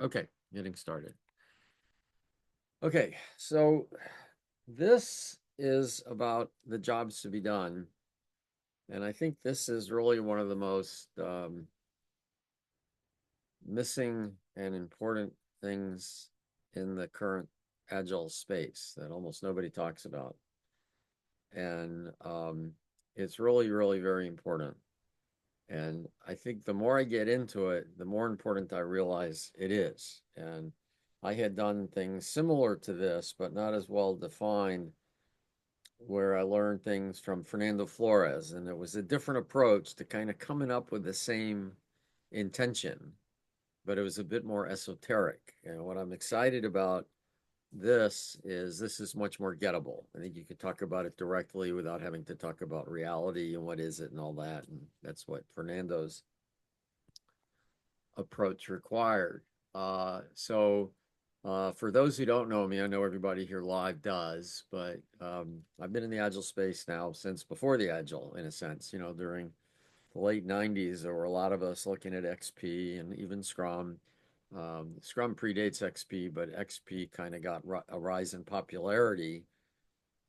Okay, getting started. Okay, so this is about the jobs to be done. And I think this is really one of the most missing and important things in the current agile space that almost nobody talks about. And it's really, really very important. And I think the more I get into it, the more important I realize it is. And I had done things similar to this, but not as well defined, where I learned things from Fernando Flores. And it was a different approach to kind of coming up with the same intention, but it was a bit more esoteric. And what I'm excited about this is much more gettable. I think you could talk about it directly without having to talk about reality and what is it and all that. And that's what Fernando's approach required. For those who don't know me, I know everybody here live does, but I've been in the Agile space now since before the Agile, in a sense. During the late 90s, there were a lot of us looking at XP and even Scrum. Scrum predates XP, but XP kind of got a rise in popularity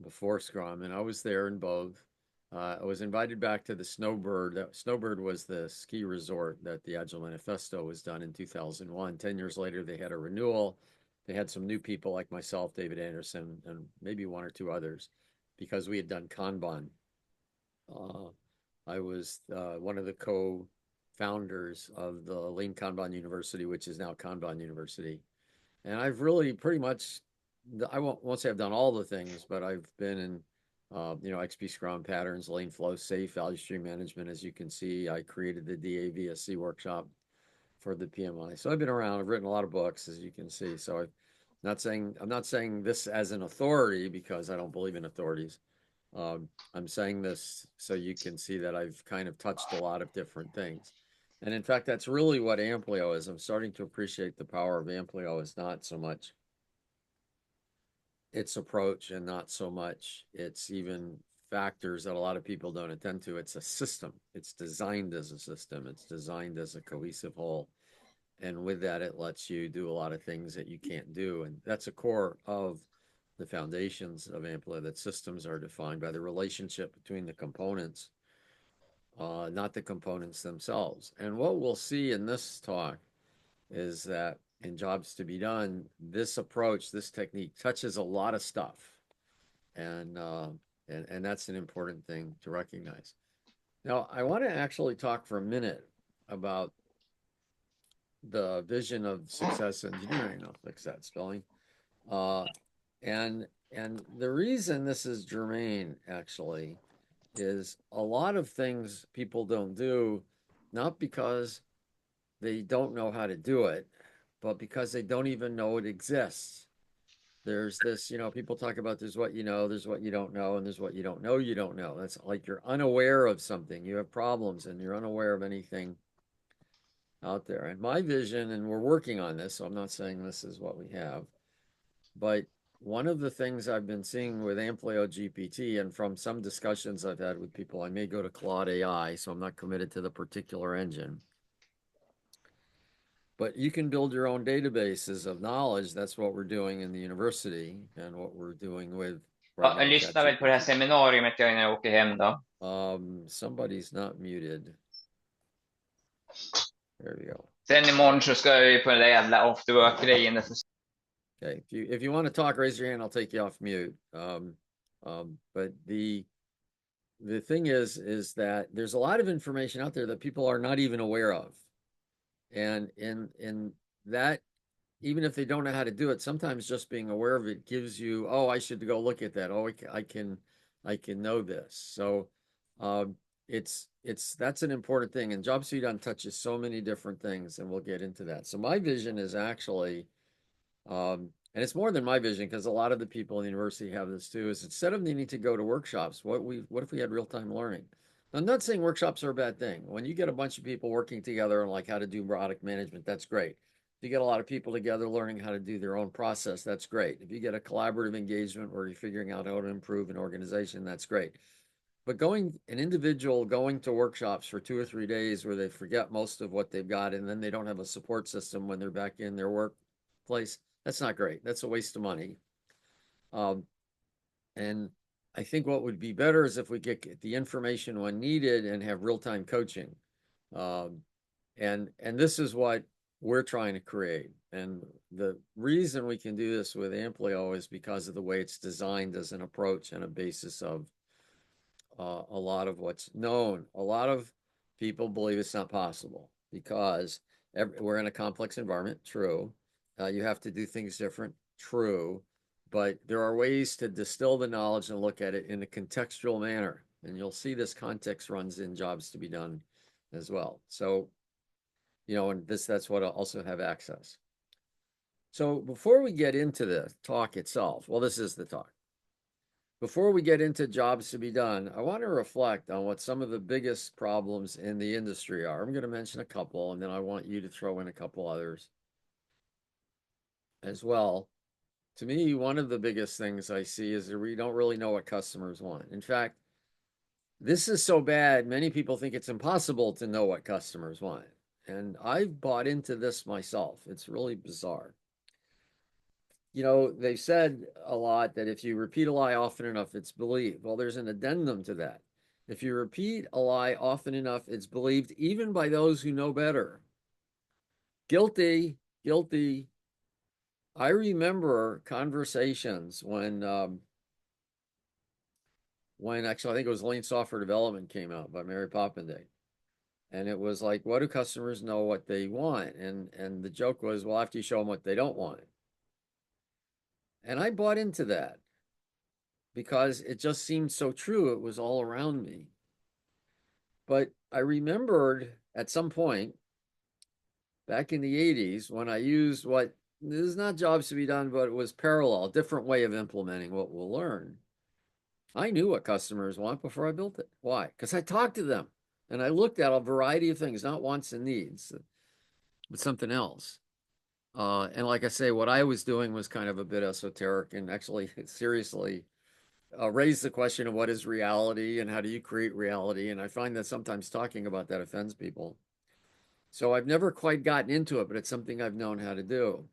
before Scrum, and I was there in both. I was invited back to the Snowbird. Snowbird was the ski resort that the Agile Manifesto was done in 2001. 10 years later, they had a renewal. They had some new people like myself, David Anderson, and maybe one or two others, because we had done Kanban. Uh, I was one of the co-founders of the Lean Kanban University, which is now Kanban University. And I've really pretty much, I won't say I've done all the things, but I've been in, XP Scrum patterns, lane flow, safe, value stream management. As you can see, I created the DAVSC workshop for the PMI. So I've been around. I've written a lot of books, as you can see. So I'm not saying this as an authority because I don't believe in authorities. I'm saying this so you can see that I've kind of touched a lot of different things. And in fact, that's really what Amplio is. I'm starting to appreciate the power of Amplio is not so much its approach and not so much its even factors that a lot of people don't attend to. It's a system. It's designed as a system. It's designed as a cohesive whole. And with that, it lets you do a lot of things that you can't do. And that's a core of the foundations of Amplio, that systems are defined by the relationship between the components, not the components themselves. And what we'll see in this talk is that in jobs to be done, this approach, this technique touches a lot of stuff. And, uh, and that's an important thing to recognize. Now, I want to actually talk for a minute about the vision of success engineering. I'll fix that spelling. Uh, and the reason this is germane actually is a lot of things people don't do, not because they don't know how to do it, but because they don't even know it exists. There's this, people talk about there's what you know, there's what you don't know, and there's what you don't know. That's like you're unaware of something. You have problems and you're unaware of anything out there. And my vision, and we're working on this, so I'm not saying this is what we have, but one of the things I've been seeing with Amplio GPT and from some discussions I've had with people, I may go to Claude AI, so I'm not committed to the particular engine. But you can build your own databases of knowledge. That's what we're doing in the university and what we're doing with right Ja, jag now lyssnar väl på det här ChatGPT. seminariet jag när jag åker hem då. Somebody's not muted. There we go. Sen imorgon så ska jag ju på den där jävla after work-grejen. Okay, if you want to talk, raise your hand. I'll take you off mute. But the thing is that there's a lot of information out there that people are not even aware of, and in that, even if they don't know how to do it, sometimes just being aware of it gives you, oh, I should go look at that. Oh, I can know this. So it's that's an important thing. And Job Suite on touches so many different things, and we'll get into that. So my vision is actually, and it's more than my vision because a lot of the people in the university have this too, is instead of needing to go to workshops, what if we had real-time learning? I'm not saying workshops are a bad thing. When you get a bunch of people working together on like how to do product management, that's great. If you get a lot of people together learning how to do their own process, that's great. If you get a collaborative engagement where you're figuring out how to improve an organization, that's great. But an individual going to workshops for 2 or 3 days where they forget most of what they've got and then they don't have a support system when they're back in their workplace, that's not great. That's a waste of money. Um, and I think what would be better is if we get the information when needed and have real-time coaching. Um, and this is what we're trying to create. And the reason we can do this with Amplio is because of the way it's designed as an approach and a basis of a lot of what's known. A lot of people believe it's not possible because we're in a complex environment. True. You have to do things different. True. But there are ways to distill the knowledge and look at it in a contextual manner. And you'll see this context runs in jobs to be done as well. So, and that's what I'll also have access. So before we get into the talk itself, well, this is the talk. Before we get into jobs to be done, I want to reflect on what some of the biggest problems in the industry are. I'm going to mention a couple, and then I want you to throw in a couple others as well. To me, one of the biggest things I see is that we don't really know what customers want. In fact, this is so bad, many people think it's impossible to know what customers want. And I've bought into this myself. It's really bizarre. They've said a lot that if you repeat a lie often enough, it's believed. Well, there's an addendum to that. If you repeat a lie often enough, it's believed even by those who know better. Guilty, guilty. I remember conversations when actually I think it was Lean Software Development came out by Mary Poppendale. And it was like, what do customers know what they want? And the joke was, well, after you show them what they don't want. And I bought into that because it just seemed so true. It was all around me. But I remembered at some point back in the 80s when I used what this is not jobs to be done, but it was parallel, different way of implementing what we'll learn. I knew what customers want before I built it. Why? Because I talked to them and I looked at a variety of things, not wants and needs, but something else. And like I say, what I was doing was kind of a bit esoteric and actually seriously raise the question of what is reality and how do you create reality. And I find that sometimes talking about that offends people. So I've never quite gotten into it, but it's something I've known how to do.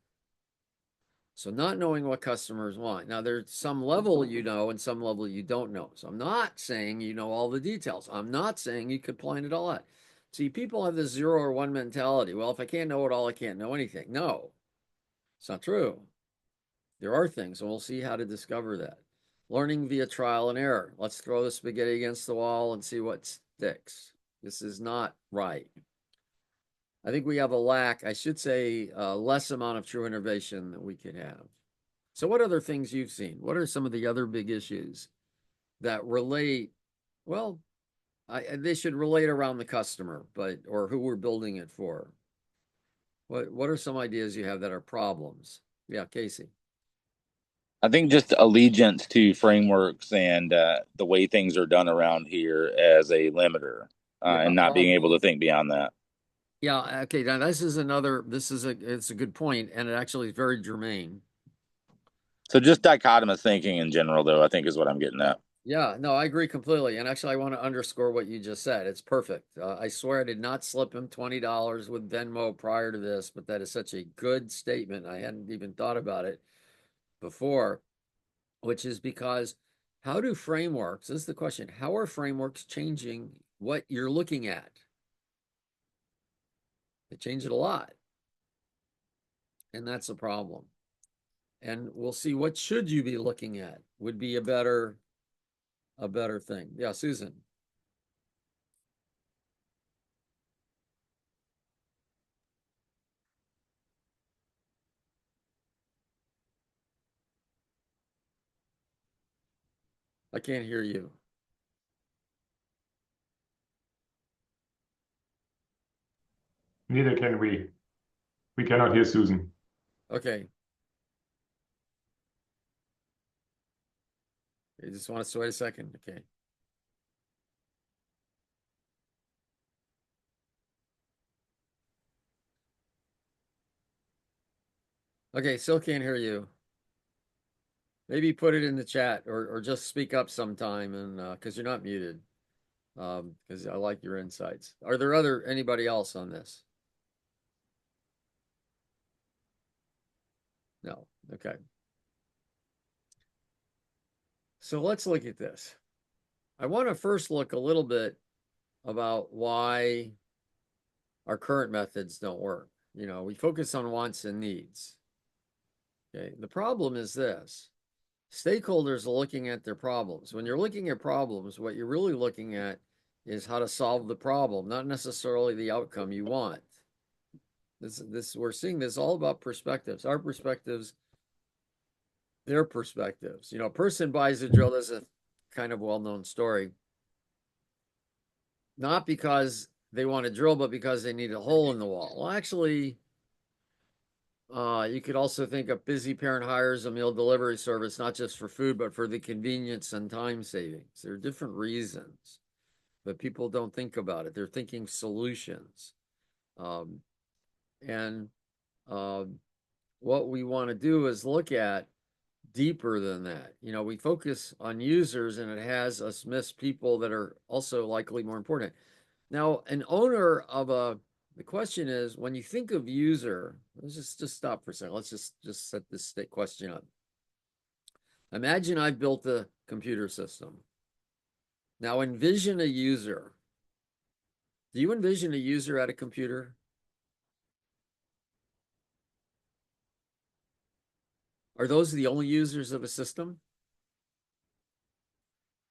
So not knowing what customers want. Now there's some level you know and some level you don't know. So I'm not saying you know all the details. I'm not saying you could plan it all out. See, people have this 0 or 1 mentality. Well, if I can't know it all, I can't know anything. No, it's not true. There are things, and we'll see how to discover that. Learning via trial and error. Let's throw the spaghetti against the wall and see what sticks. This is not right. I think we have a lack, I should say, less amount of true innovation that we could have. So, what other things you've seen? What are some of the other big issues that relate? Well, they should relate around the customer, or who we're building it for. What are some ideas you have that are problems? Yeah, Casey. I think just allegiance to frameworks and the way things are done around here as a limiter, Yeah, and not being able to think beyond that. yeah. Okay, now it's a good point, and it actually is very germane. So just dichotomous thinking in general, though, I think is what I'm getting at. Yeah, no, I agree completely. And actually, I want to underscore what you just said. It's perfect. I swear I did not slip him $20 with Venmo prior to this, but that is such a good statement. I hadn't even thought about it before, which is because how do frameworks, this is the question, how are frameworks changing what you're looking at? They change it a lot. And that's a problem. And we'll see what should you be looking at would be a better thing. Yeah, Susan. I can't hear you. Neither can we. We cannot hear Susan. Okay. You just want us to wait a second. Okay. Okay, still can't hear you. Maybe put it in the chat or just speak up sometime and because you're not muted. because I like your insights. Are there anybody else on this? No. Okay. So let's look at this. I want to first look a little bit about why our current methods don't work. You know, we focus on wants and needs. Okay. The problem is this. Stakeholders are looking at their problems. When you're looking at problems, what you're really looking at is how to solve the problem, not necessarily the outcome you want. We're seeing this all about perspectives. Our perspectives, their perspectives. You know, a person buys a drill. There's a kind of well-known story, not because they want to drill, but because they need a hole in the wall. Well, actually, you could also think of busy parent hires a meal delivery service, not just for food, but for the convenience and time savings. There are different reasons, but people don't think about it. They're thinking solutions. Um, and what we want to do is look at deeper than that. You know, we focus on users and it has us miss people that are also likely more important. Now, an owner of the question is, when you think of user, let's just stop for a second. Let's just set this question up. Imagine I've built a computer system. Now envision a user. Do you envision a user at a computer? Are those the only users of a system?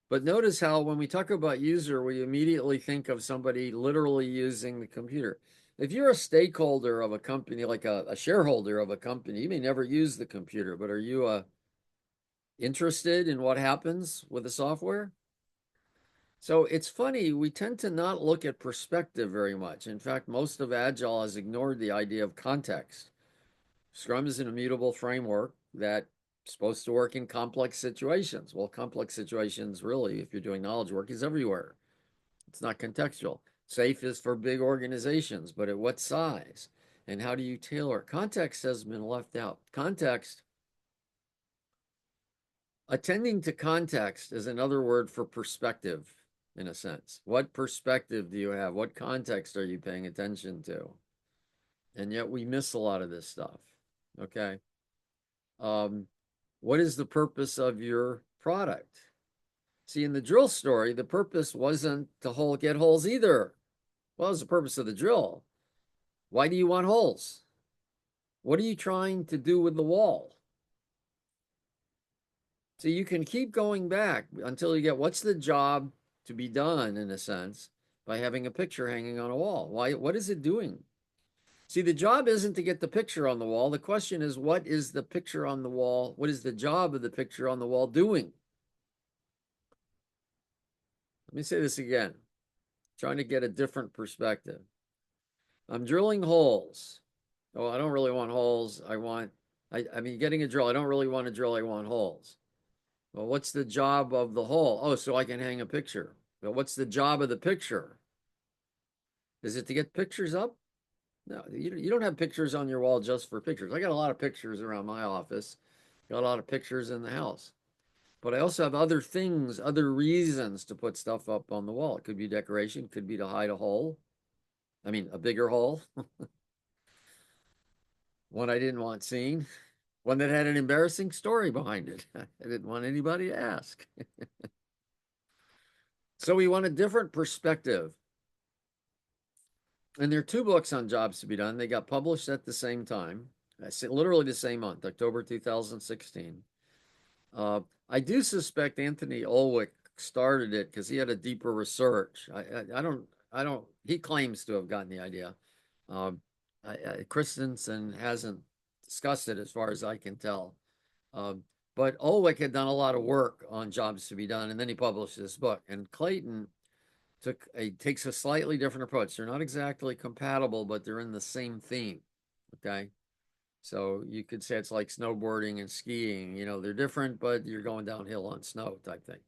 But notice how when we talk about user, we immediately think of somebody literally using the computer. If you're a stakeholder of a company, like a shareholder of a company, you may never use the computer, but are you interested in what happens with the software? So it's funny, we tend to not look at perspective very much. In fact, most of Agile has ignored the idea of context. Scrum is an immutable framework that's supposed to work in complex situations. Well, complex situations, really, if you're doing knowledge work, is everywhere. It's not contextual. SAFe is for big organizations, but at what size? And how do you tailor it? Context has been left out. Context, attending to context is another word for perspective, in a sense. What perspective do you have? What context are you paying attention to? And yet we miss a lot of this stuff. Okay. What is the purpose of your product? See, in the drill story, the purpose wasn't to get holes either. Well, it was the purpose of the drill. Why do you want holes? What are you trying to do with the wall? So you can keep going back until you get what's the job to be done, in a sense, by having a picture hanging on a wall. Why? What is it doing? See, the job isn't to get the picture on the wall. The question is, what is the picture on the wall? What is the job of the picture on the wall doing? Let me say this again, trying to get a different perspective. I'm drilling holes. Oh, I don't really want holes. I mean, getting a drill. I don't really want a drill. I want holes. Well, what's the job of the hole? Oh, so I can hang a picture. But what's the job of the picture? Is it to get pictures up? No, you don't have pictures on your wall just for pictures. I got a lot of pictures around my office. Got a lot of pictures in the house. But I also have other things, other reasons to put stuff up on the wall. It could be decoration, could be to hide a hole. I mean, a bigger hole. One I didn't want seen. One that had an embarrassing story behind it. I didn't want anybody to ask. So we want a different perspective. And there are two books on jobs to be done. They got published at the same time, literally the same month, October 2016. I do suspect Anthony Ulwick started it because he had a deeper research. I don't, he claims to have gotten the idea. Christensen hasn't discussed it as far as I can tell. But Ulwick had done a lot of work on jobs to be done, and then he published this book. And Clayton takes a slightly different approach. They're not exactly compatible, but they're in the same theme. Okay. So you could say it's like snowboarding and skiing. You know, they're different, but you're going downhill on snow type thing.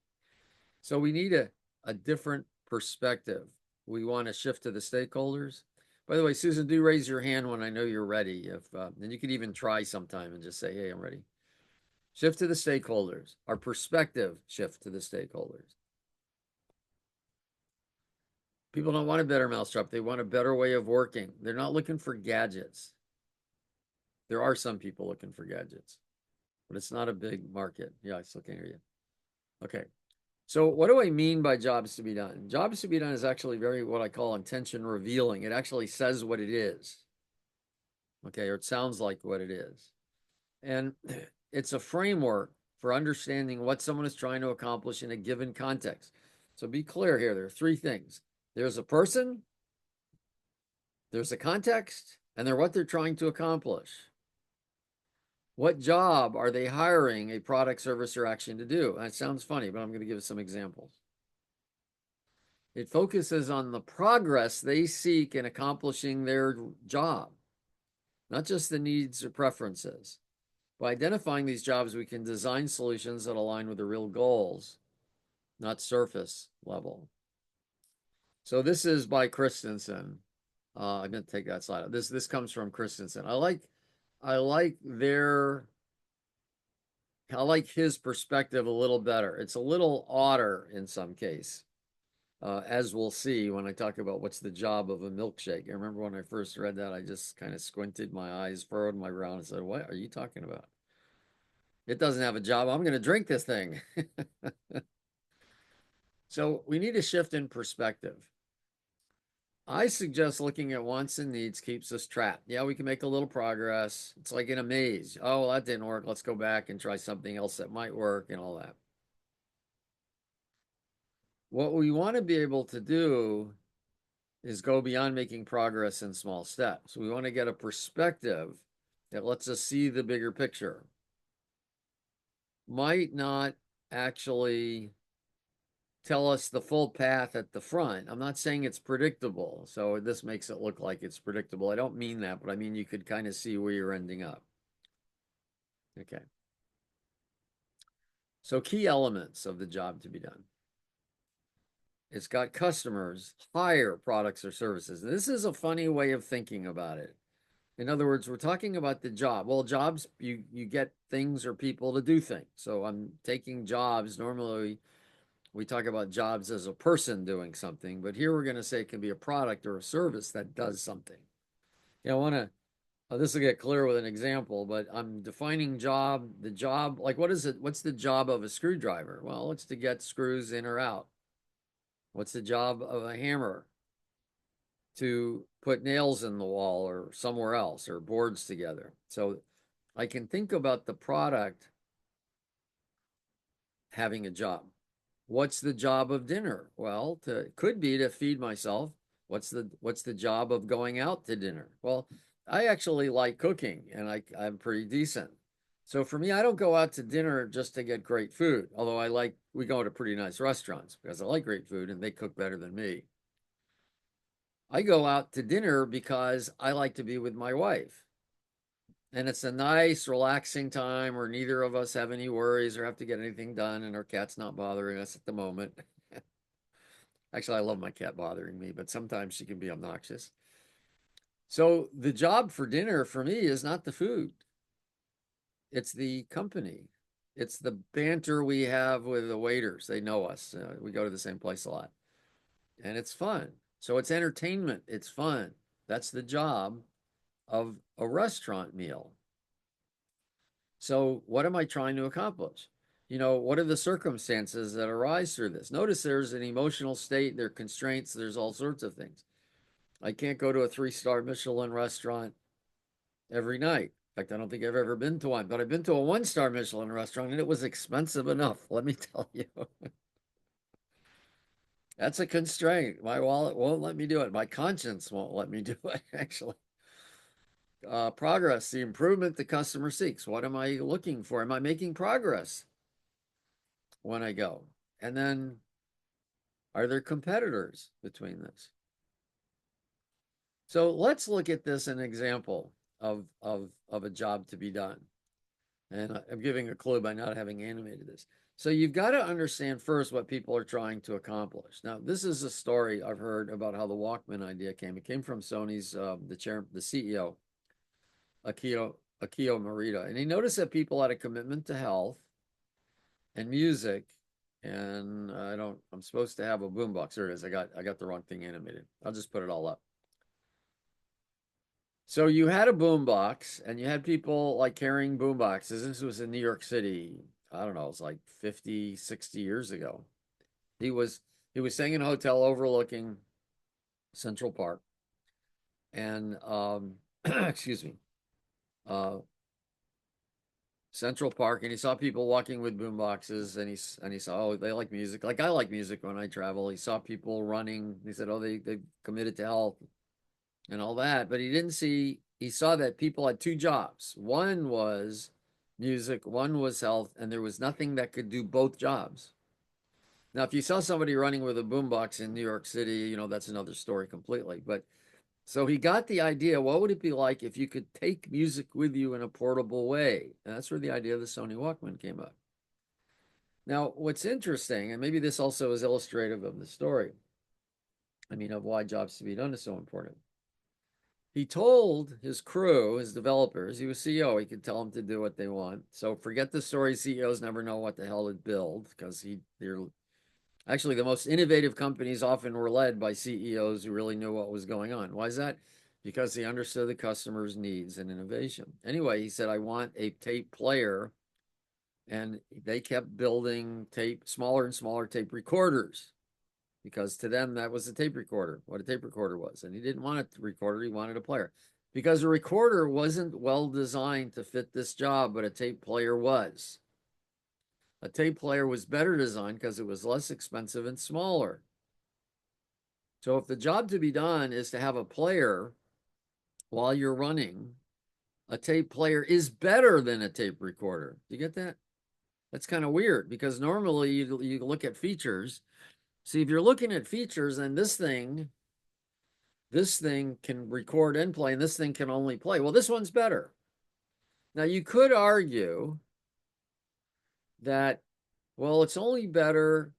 So we need a different perspective. We want to shift to the stakeholders. By the way, Susan, do raise your hand when I know you're ready. And you could even try sometime and just say, hey, I'm ready. Shift to the stakeholders. Our perspective shift to the stakeholders. People don't want a better mousetrap. They want a better way of working. They're not looking for gadgets. There are some people looking for gadgets, but it's not a big market. Yeah, I still can't hear you. Okay. So what do I mean by jobs to be done? Jobs to be done is actually very what I call intention revealing. It actually says what it is. Okay, or it sounds like what it is. And it's a framework for understanding what someone is trying to accomplish in a given context. So be clear here. There are three things. There's a person, there's a context, and they're what they're trying to accomplish. What job are they hiring a product, service, or action to do? That sounds funny, but I'm going to give some examples. It focuses on the progress they seek in accomplishing their job, not just the needs or preferences. By identifying these jobs, we can design solutions that align with the real goals, not surface level. So this is by Christensen. I'm going to take that slide. This comes from Christensen. I like his perspective a little better. It's a little odder in some case, as we'll see when I talk about what's the job of a milkshake. I remember when I first read that, I just kind of squinted my eyes, furrowed my brow, and said, "What are you talking about? It doesn't have a job. I'm going to drink this thing." So we need a shift in perspective. I suggest looking at wants and needs keeps us trapped. Yeah, we can make a little progress. It's like in a maze. Oh, well, that didn't work. Let's go back and try something else that might work and all that. What we want to be able to do is go beyond making progress in small steps. We want to get a perspective that lets us see the bigger picture. Might not actually tell us the full path at the front. I'm not saying it's predictable, so this makes it look like it's predictable. I don't mean that, but I mean you could kind of see where you're ending up. Okay. So key elements of the job to be done. It's got customers hire products or services. And this is a funny way of thinking about it. In other words, we're talking about the job. Well, jobs, you get things or people to do things. So I'm taking jobs. Normally, we talk about jobs as a person doing something, but here we're going to say it can be a product or a service that does something. I want to, this will get clear with an example, but I'm defining job, the job, like what is it? What's the job of a screwdriver? Well, it's to get screws in or out. What's the job of a hammer? To put nails in the wall or somewhere else or boards together. So I can think about the product having a job. What's the job of dinner? Well, could be to feed myself. What's the job of going out to dinner? Well, I actually like cooking and I'm pretty decent. So for me, I don't go out to dinner just to get great food, although we go to pretty nice restaurants because I like great food and they cook better than me. I go out to dinner because I like to be with my wife. And it's a nice, relaxing time where neither of us have any worries or have to get anything done, and our cat's not bothering us at the moment. Actually, I love my cat bothering me, but sometimes she can be obnoxious. So the job for dinner for me is not the food. It's the company. It's the banter we have with the waiters. They know us. We go to the same place a lot. And it's fun. So it's entertainment. It's fun. That's the job of a restaurant meal. So what am I trying to accomplish? What are the circumstances that arise through this? Notice there's an emotional state, there are constraints, there's all sorts of things. I can't go to a 3-star Michelin restaurant every night. In fact, I don't think I've ever been to one, but I've been to a 1-star Michelin restaurant and it was expensive enough, let me tell you. That's a constraint. My wallet won't let me do it. My conscience won't let me do it, actually. Progress, the improvement the customer seeks. What am I looking for? Am I making progress when I go? And then, are there competitors between this? So let's look at this an example of a job to be done. And I'm giving a clue by not having animated this. So you've got to understand first what people are trying to accomplish. Now, this is a story I've heard about how the Walkman idea came. It came from Sony's the CEO, Akio Morita. And he noticed that people had a commitment to health and music And I'm supposed to have a boombox. There it is. I got the wrong thing animated. I'll just put it all up. So you had a boombox and you had people like carrying boomboxes. This was in New York City. I don't know, it was like 50, 60 years ago. He was staying in a hotel overlooking Central Park. And excuse me. Central Park, and he saw people walking with boom boxes, and he saw, oh, they like music, like I like music when I travel. He saw people running. He said, oh, they committed to health and all that, but he saw that people had two jobs. One was music, one was health, and there was nothing that could do both jobs. Now, if you saw somebody running with a boombox in New York City, that's another story completely. But so he got the idea, what would it be like if you could take music with you in a portable way? And that's where the idea of the Sony Walkman came up. Now, what's interesting, and maybe this also is illustrative of the story, of why jobs to be done is so important. He told his crew, his developers, he was CEO, he could tell them to do what they want. So forget the story, CEOs never know what the hell to build, because they're actually, the most innovative companies often were led by CEOs who really knew what was going on. Why is that? Because they understood the customer's needs and innovation. Anyway, he said, I want a tape player. And they kept building smaller and smaller tape recorders, because to them, that was a tape recorder, what a tape recorder was. And he didn't want a recorder, he wanted a player. Because a recorder wasn't well designed to fit this job, but a tape player was. A tape player was better designed because it was less expensive and smaller. So if the job to be done is to have a player while you're running, a tape player is better than a tape recorder. Do you get that? That's kind of weird, because normally you look at features. See, if you're looking at features, and this thing can record and play, and this thing can only play. Well, this one's better. Now, you could argue that, well, it's only better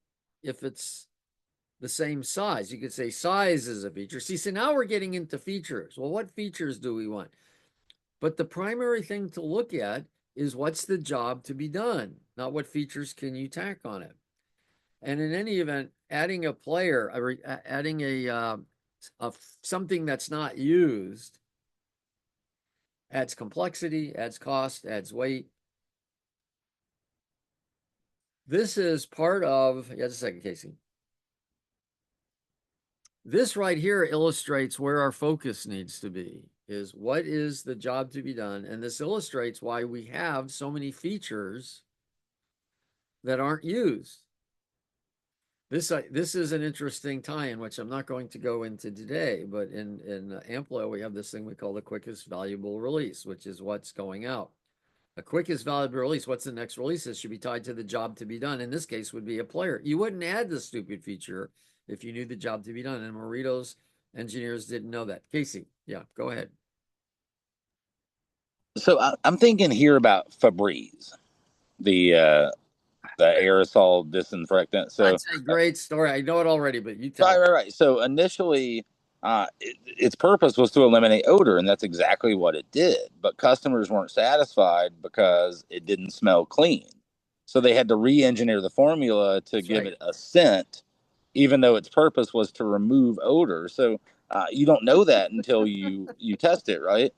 if it's the same size. You could say size is a feature. See, so now we're getting into features. Well, what features do we want? But the primary thing to look at is what's the job to be done, not what features can you tack on it. And in any event, adding a player, adding a something that's not used adds complexity, adds cost, adds weight. This is part of, just a second, Casey. This right here illustrates where our focus needs to be, is what is the job to be done. And this illustrates why we have so many features that aren't used. This is an interesting tie-in, which I'm not going to go into today, but in Amplio, we have this thing we call the quickest valuable release, which is what's going out. A quickest valuable release, what's the next release? This should be tied to the job to be done. In this case, would be a player. You wouldn't add the stupid feature if you knew the job to be done. And Morito's engineers didn't know that. Casey, yeah, go ahead. So I'm thinking here about Febreze, the aerosol disinfectant. So that's a great story. I know it already, but you tell. Right. So initially, its purpose was to eliminate odor, and that's exactly what it did. But customers weren't satisfied because it didn't smell clean. So they had to re-engineer the formula to give it a scent, even though its purpose was to remove odor. So you don't know that until you test it, right?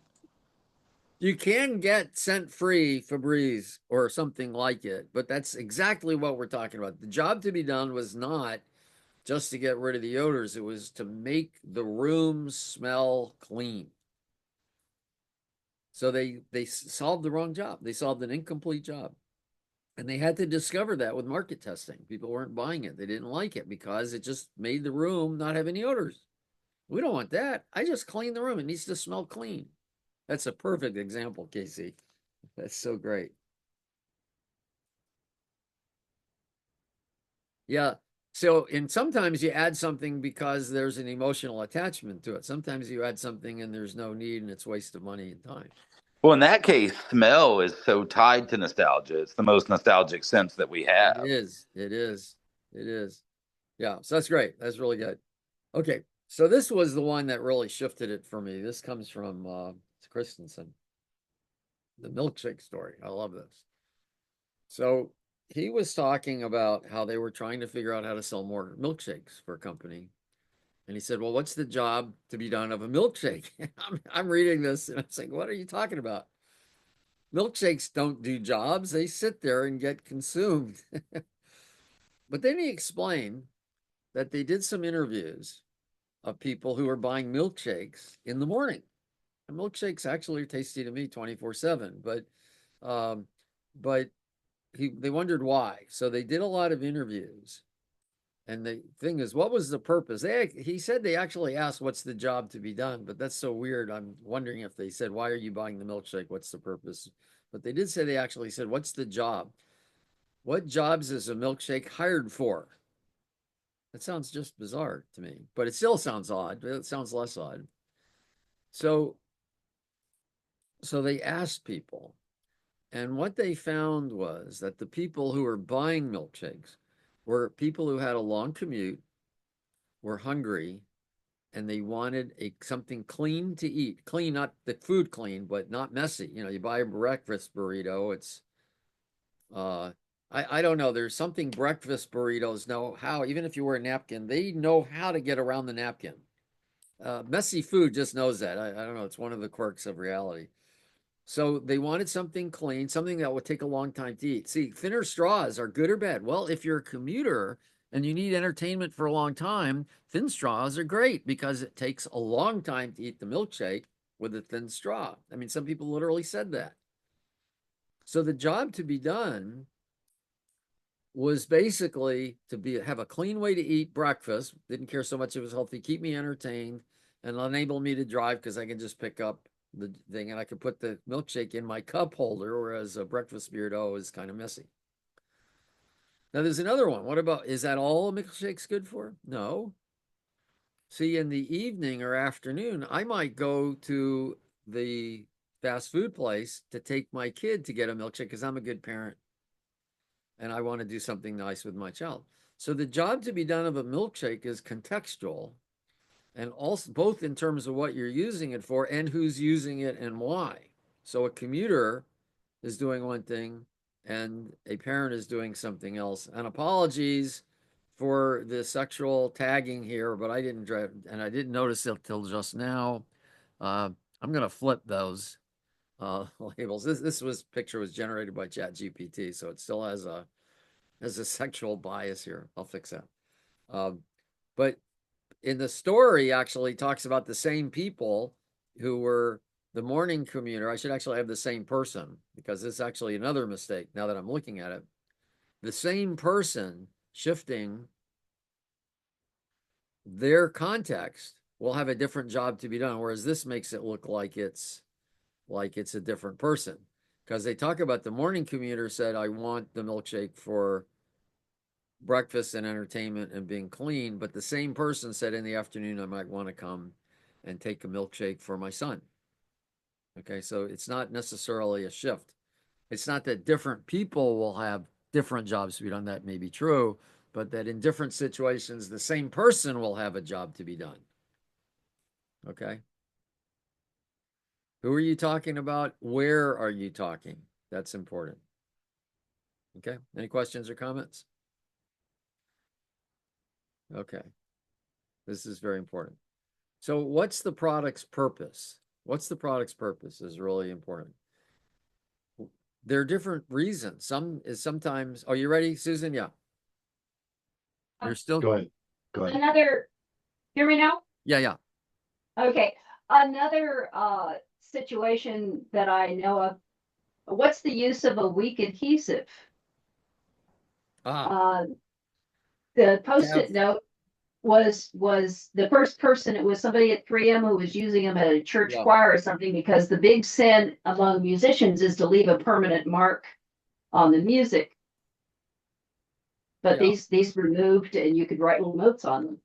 You can get scent-free Febreze or something like it, but that's exactly what we're talking about. The job to be done was not just to get rid of the odors. It was to make the room smell clean. So they solved the wrong job. They solved an incomplete job. And they had to discover that with market testing. People weren't buying it. They didn't like it because it just made the room not have any odors. We don't want that. I just clean the room. It needs to smell clean. That's a perfect example, Casey. That's so great. Yeah. So, and sometimes you add something because there's an emotional attachment to it. Sometimes you add something and there's no need and it's a waste of money and time. Well, in that case, smell is so tied to nostalgia. It's the most nostalgic sense that we have. It is. It is. It is. Yeah. So that's great. That's really good. Okay. So this was the one that really shifted it for me. This comes from Christensen, the milkshake story. I love this. So he was talking about how they were trying to figure out how to sell more milkshakes for a company. And he said, well, what's the job to be done of a milkshake? I'm reading this and I'm saying, what are you talking about? Milkshakes don't do jobs. They sit there and get consumed. But then he explained that they did some interviews of people who were buying milkshakes in the morning. And milkshakes actually are tasty to me 24/7, um, but they wondered why. So they did a lot of interviews. And the thing is, what was the purpose? He said they actually asked, what's the job to be done? But that's so weird. I'm wondering if they said, why are you buying the milkshake? What's the purpose? But they did say they actually said, what's the job? What jobs is a milkshake hired for? That sounds just bizarre to me, but it still sounds odd. It sounds less odd. So, so they asked people, and what they found was that the people who were buying milkshakes were people who had a long commute, were hungry, and they wanted something clean to eat. Clean, not the food clean, but not messy. You know, you buy a breakfast burrito, it's I don't know. There's something breakfast burritos know how, even if you wear a napkin, they know how to get around the napkin. Messy food just knows that. I don't know. It's one of the quirks of reality. So they wanted something clean, something that would take a long time to eat. See, thinner straws are good or bad. Well, if you're a commuter and you need entertainment for a long time, thin straws are great because it takes a long time to eat the milkshake with a thin straw. I mean, some people literally said that. So the job to be done was basically to have a clean way to eat breakfast. Didn't care so much if it was healthy, keep me entertained, and enable me to drive because I can just pick up the thing and I could put the milkshake in my cup holder, whereas a breakfast beardo is kind of messy. Now there's another one. What about, is that all a milkshake's good for? No. See, in the evening or afternoon, I might go to the fast food place to take my kid to get a milkshake because I'm a good parent and I want to do something nice with my child. So the job to be done of a milkshake is contextual, and also both in terms of what you're using it for and who's using it and why. So a commuter is doing one thing and a parent is doing something else. And apologies for the sexual tagging here, but I didn't notice it till just now. I'm going to flip those labels. This picture was generated by ChatGPT, so it still has a sexual bias here. I'll fix that. But in the story, actually talks about the same people who were the morning commuter. I should actually have the same person because this is actually another mistake now that I'm looking at it. The same person shifting their context will have a different job to be done, whereas this makes it look like it's a different person because they talk about the morning commuter said, I want the milkshake for breakfast and entertainment and being clean, but the same person said in the afternoon I might want to come and take a milkshake for my son. Okay, so it's not necessarily a shift. It's not that different people will have different jobs to be done. That may be true, but that in different situations, the same person will have a job to be done. Okay. Who are you talking about? Where are you talking? That's important. Okay. Any questions or comments? Okay. This is very important. So what's the product's purpose? What's the product's purpose is really important. There are different reasons. Some is sometimes, are you ready, Susan? Yeah. You're still, Go ahead. Go ahead. Another, hear me now? yeah, yeah. Okay. Another situation that I know of, what's the use of a weak adhesive? Ah, The post-it have, note was the first person, it was somebody at 3M who was using them at a church yeah, choir or something, because the big sin among musicians is to leave a permanent mark on the music. But yeah. these removed and you could write little notes on them.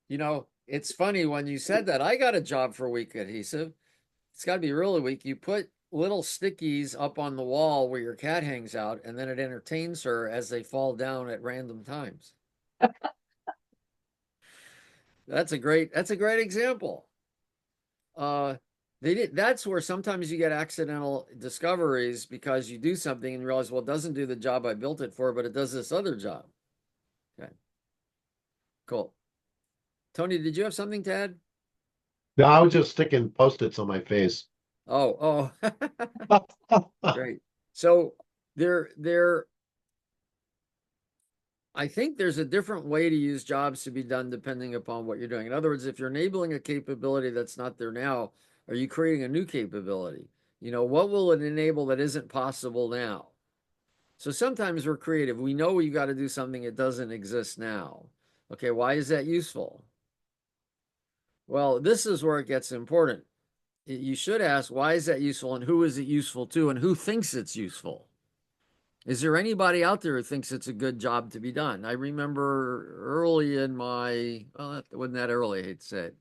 You know, it's funny when you said that. I got a job for weak adhesive. It's got to be really weak. You put little stickies up on the wall where your cat hangs out, and then it entertains her as they fall down at random times. That's a great example. They did. That's where sometimes you get accidental discoveries because you do something and you realize, well, it doesn't do the job I built it for, but it does this other job. Okay, cool. Tony, did you have something to add? No, I was just sticking Post-its on my face. Oh, great. So there, I think there's a different way to use jobs to be done depending upon what you're doing. In other words, if you're enabling a capability that's not there now, are you creating a new capability? You know, what will it enable that isn't possible now? So sometimes we're creative. We know you got to do something that doesn't exist now. Okay, why is that useful? Well, this is where it gets important. You should ask, why is that useful and who is it useful to and who thinks it's useful? Is there anybody out there who thinks it's a good job to be done? I remember early in my, well, it wasn't that early, I hate to say it.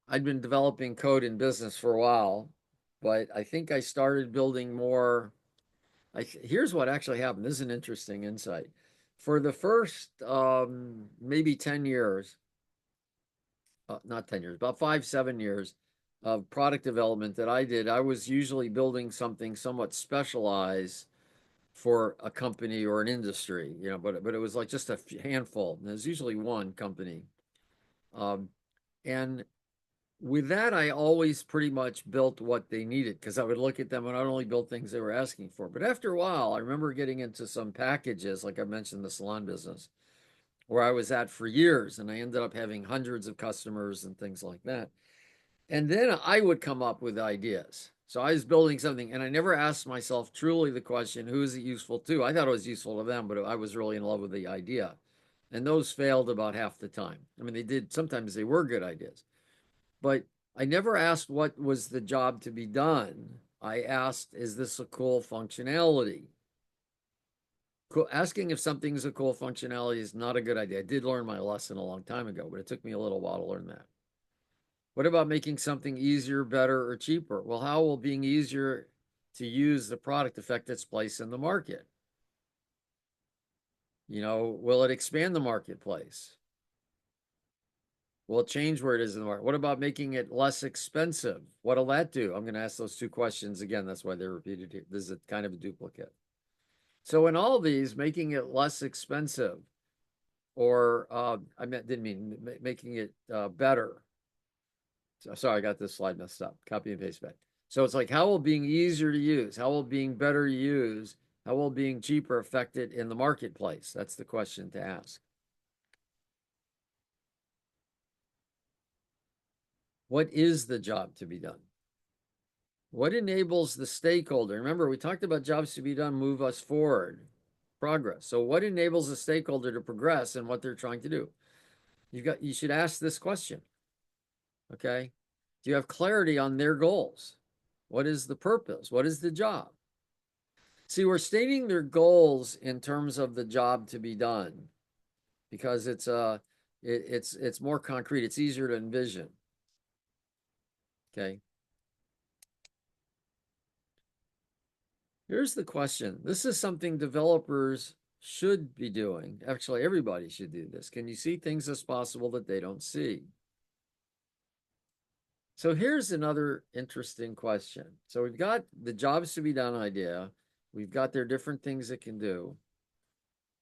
I'd been developing code in business for a while, but I think I started building more. Here's what actually happened. This is an interesting insight. For the first maybe 10 years, not 10 years, about 5, 7 years of product development that I did, I was usually building something somewhat specialized for a company or an industry, you know, but it was like just a handful. And there's usually one company. And with that, I always pretty much built what they needed because I would look at them and I'd only build things they were asking for. But after a while, I remember getting into some packages, like I mentioned, the salon business, where I was at for years, and I ended up having hundreds of customers and things like that. And then I would come up with ideas. So I was building something, and I never asked myself truly the question, who is it useful to? I thought it was useful to them, but I was really in love with the idea. And those failed about half the time. I mean, they did, sometimes they were good ideas. But I never asked what was the job to be done. I asked, is this a cool functionality? Asking if something's a cool functionality is not a good idea. I did learn my lesson a long time ago, but it took me a little while to learn that. What about making something easier, better, or cheaper? Well, how will being easier to use the product affect its place in the market? You know, will it expand the marketplace? Will it change where it is in the market? What about making it less expensive? What'll that do? I'm going to ask those two questions again. That's why they're repeated here. This is a kind of a duplicate. So in all of these, making it less expensive, or didn't mean making it better. So, sorry, I got this slide messed up. Copy and paste back. So it's like, how will being easier to use? How will being better use? How will being cheaper affect it in the marketplace? That's the question to ask. What is the job to be done? What enables the stakeholder? Remember, we talked about jobs to be done move us forward, progress. So what enables the stakeholder to progress in what they're trying to do? You should ask this question. Okay. Do you have clarity on their goals? What is the purpose? What is the job? See, we're stating their goals in terms of the job to be done because it's more concrete. It's easier to envision. Okay. Here's the question. This is something developers should be doing. Actually, everybody should do this. Can you see things as possible that they don't see? So here's another interesting question. So we've got the jobs to be done idea. We've got their different things it can do.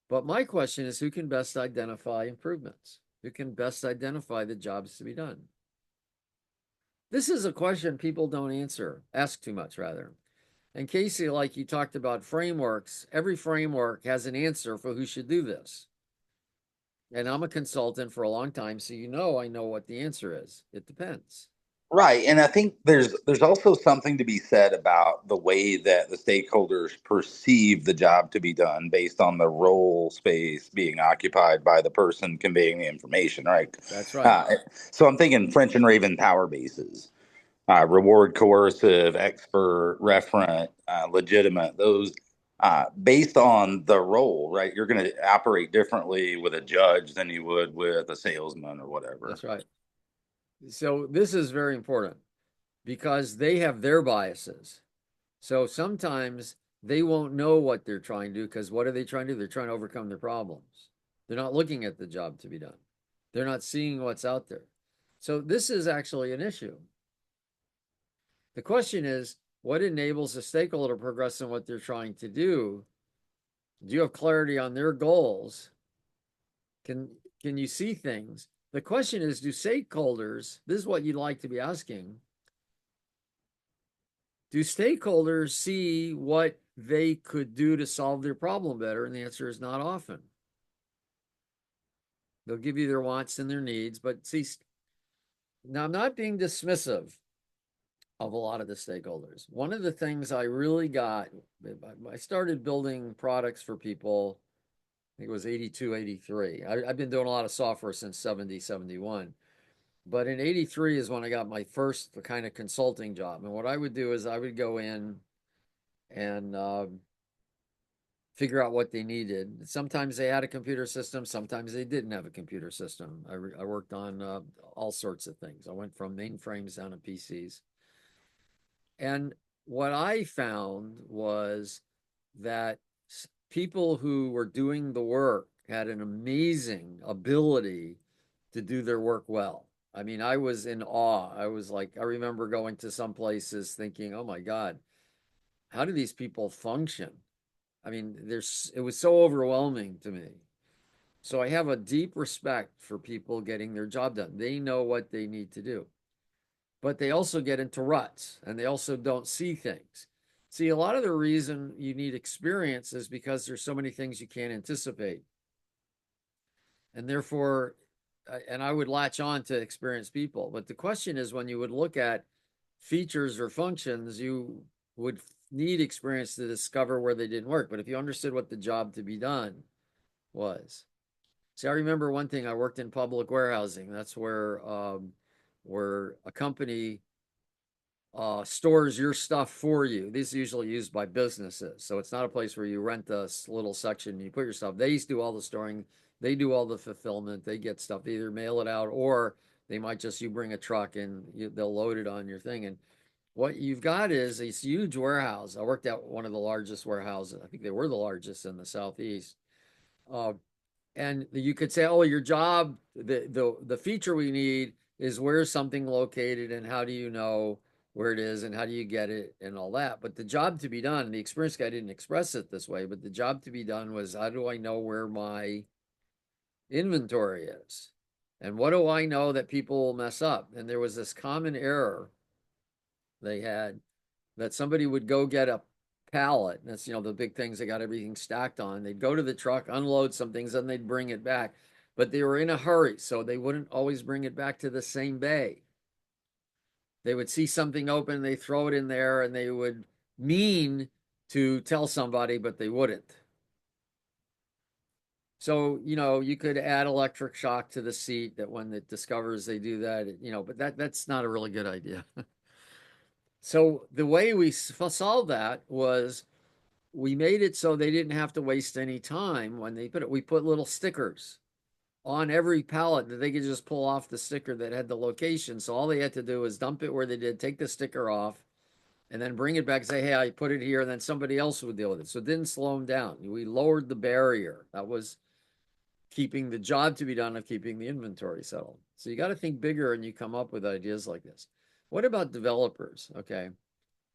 But my question is, who can best identify improvements? Who can best identify the jobs to be done? This is a question people don't ask too much rather. And Casey, like you talked about frameworks, every framework has an answer for who should do this. And I'm a consultant for a long time, so I know what the answer is. It depends. Right. And I think there's also something to be said about the way that the stakeholders perceive the job to be done based on the role space being occupied by the person conveying the information, right? That's right. So I'm thinking French and Raven power bases, reward, coercive, expert, referent, legitimate, those based on the role, right? You're going to operate differently with a judge than you would with a salesman or whatever. That's right. So this is very important because they have their biases. So sometimes they won't know what they're trying to do because what are they trying to do? They're trying to overcome their problems. They're not looking at the job to be done. They're not seeing what's out there. So this is actually an issue. The question is, what enables a stakeholder to progress in what they're trying to do? Do you have clarity on their goals? Can you see things? The question is, do stakeholders, this is what you'd like to be asking, do stakeholders see what they could do to solve their problem better? And the answer is not often. They'll give you their wants and their needs, but see, now I'm not being dismissive of a lot of the stakeholders. One of the things I really got, I started building products for people, I think it was 82, 83. I've been doing a lot of software since 70, 71. But in 83 is when I got my first kind of consulting job. And what I would do is I would go in and figure out what they needed. Sometimes they had a computer system, sometimes they didn't have a computer system. I worked on all sorts of things. I went from mainframes down to PCs. And what I found was that people who were doing the work had an amazing ability to do their work well. I mean, I was in awe. I was like, I remember going to some places thinking, oh my God, how do these people function? I mean, it was so overwhelming to me. So I have a deep respect for people getting their job done. They know what they need to do, but they also get into ruts and they also don't see things. See, a lot of the reason you need experience is because there's so many things you can't anticipate. And therefore, and I would latch on to experienced people. But the question is, when you would look at features or functions, you would need experience to discover where they didn't work. But if you understood what the job to be done was. See, I remember one thing, I worked in public warehousing. That's where a company stores your stuff for you. These are usually used by businesses. So it's not a place where you rent a little section and you put your stuff. They do all the storing. They do all the fulfillment. They get stuff. They either mail it out or they might just, you bring a truck and they'll load it on your thing. And what you've got is this huge warehouse. I worked at one of the largest warehouses. I think they were the largest in the Southeast. And you could say, oh, your job, the feature we need is where's something located and how do you know where it is and how do you get it and all that. But the job to be done, and the experienced guy didn't express it this way, but the job to be done was, how do I know where my inventory is? And what do I know that people will mess up? And there was this common error they had, that somebody would go get a pallet. That's, the big things they got everything stacked on. They'd go to the truck, unload some things, and they'd bring it back. But they were in a hurry, so they wouldn't always bring it back to the same bay. They would see something open, they throw it in there, and they would mean to tell somebody, but they wouldn't. So, you could add electric shock to the seat that when it discovers they do that, but that's not a really good idea. So the way we solved that was we made it so they didn't have to waste any time when they put it. We put little stickers on every pallet that they could just pull off the sticker that had the location. So all they had to do was dump it where they did, take the sticker off, and then bring it back and say, hey, I put it here, and then somebody else would deal with it. So it didn't slow them down. We lowered the barrier. That was keeping the job to be done of keeping the inventory settled. So you got to think bigger and you come up with ideas like this. What about developers? Okay.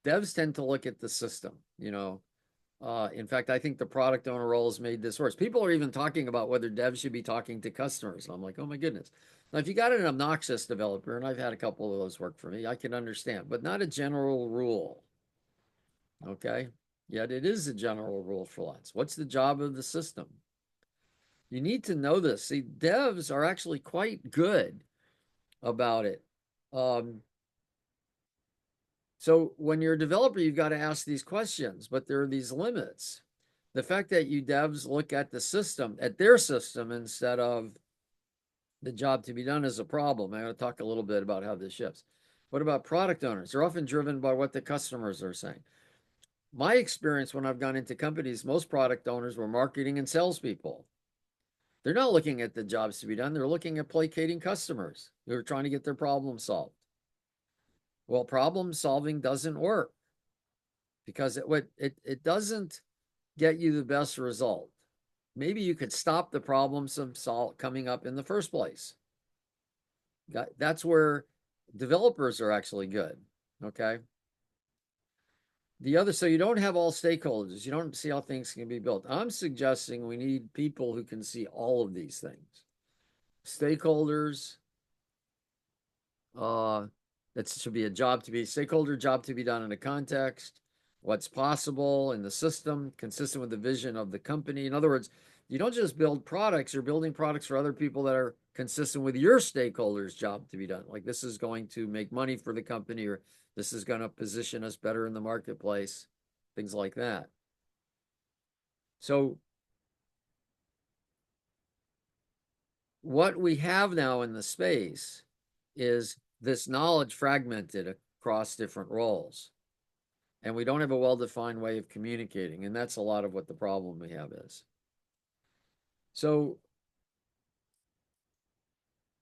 Devs tend to look at the system, in fact, I think the product owner role has made this worse. People are even talking about whether devs should be talking to customers. And I'm like, oh my goodness. Now, if you got an obnoxious developer, and I've had a couple of those work for me, I can understand, but not a general rule. Okay. Yet it is a general rule for lots. What's the job of the system? You need to know this. See, devs are actually quite good about it. So when you're a developer, you've got to ask these questions, but there are these limits. The fact that you devs look at the system, at their system, instead of the job to be done is a problem. I'm going to talk a little bit about how this shifts. What about product owners? They're often driven by what the customers are saying. My experience when I've gone into companies, most product owners were marketing and salespeople. They're not looking at the jobs to be done. They're looking at placating customers who are trying to get their problem solved. Well, problem solving doesn't work because it doesn't get you the best result. Maybe you could stop the problems from coming up in the first place. That's where developers are actually good. Okay. The other, so you don't have all stakeholders. You don't see how things can be built. I'm suggesting we need people who can see all of these things. Stakeholders, that should be a job to be stakeholder job to be done in a context, what's possible in the system, consistent with the vision of the company. In other words, you don't just build products, you're building products for other people that are consistent with your stakeholders' job to be done. Like this is going to make money for the company, or this is going to position us better in the marketplace, things like that. So what we have now in the space is this knowledge fragmented across different roles. And we don't have a well-defined way of communicating. And that's a lot of what the problem we have is. So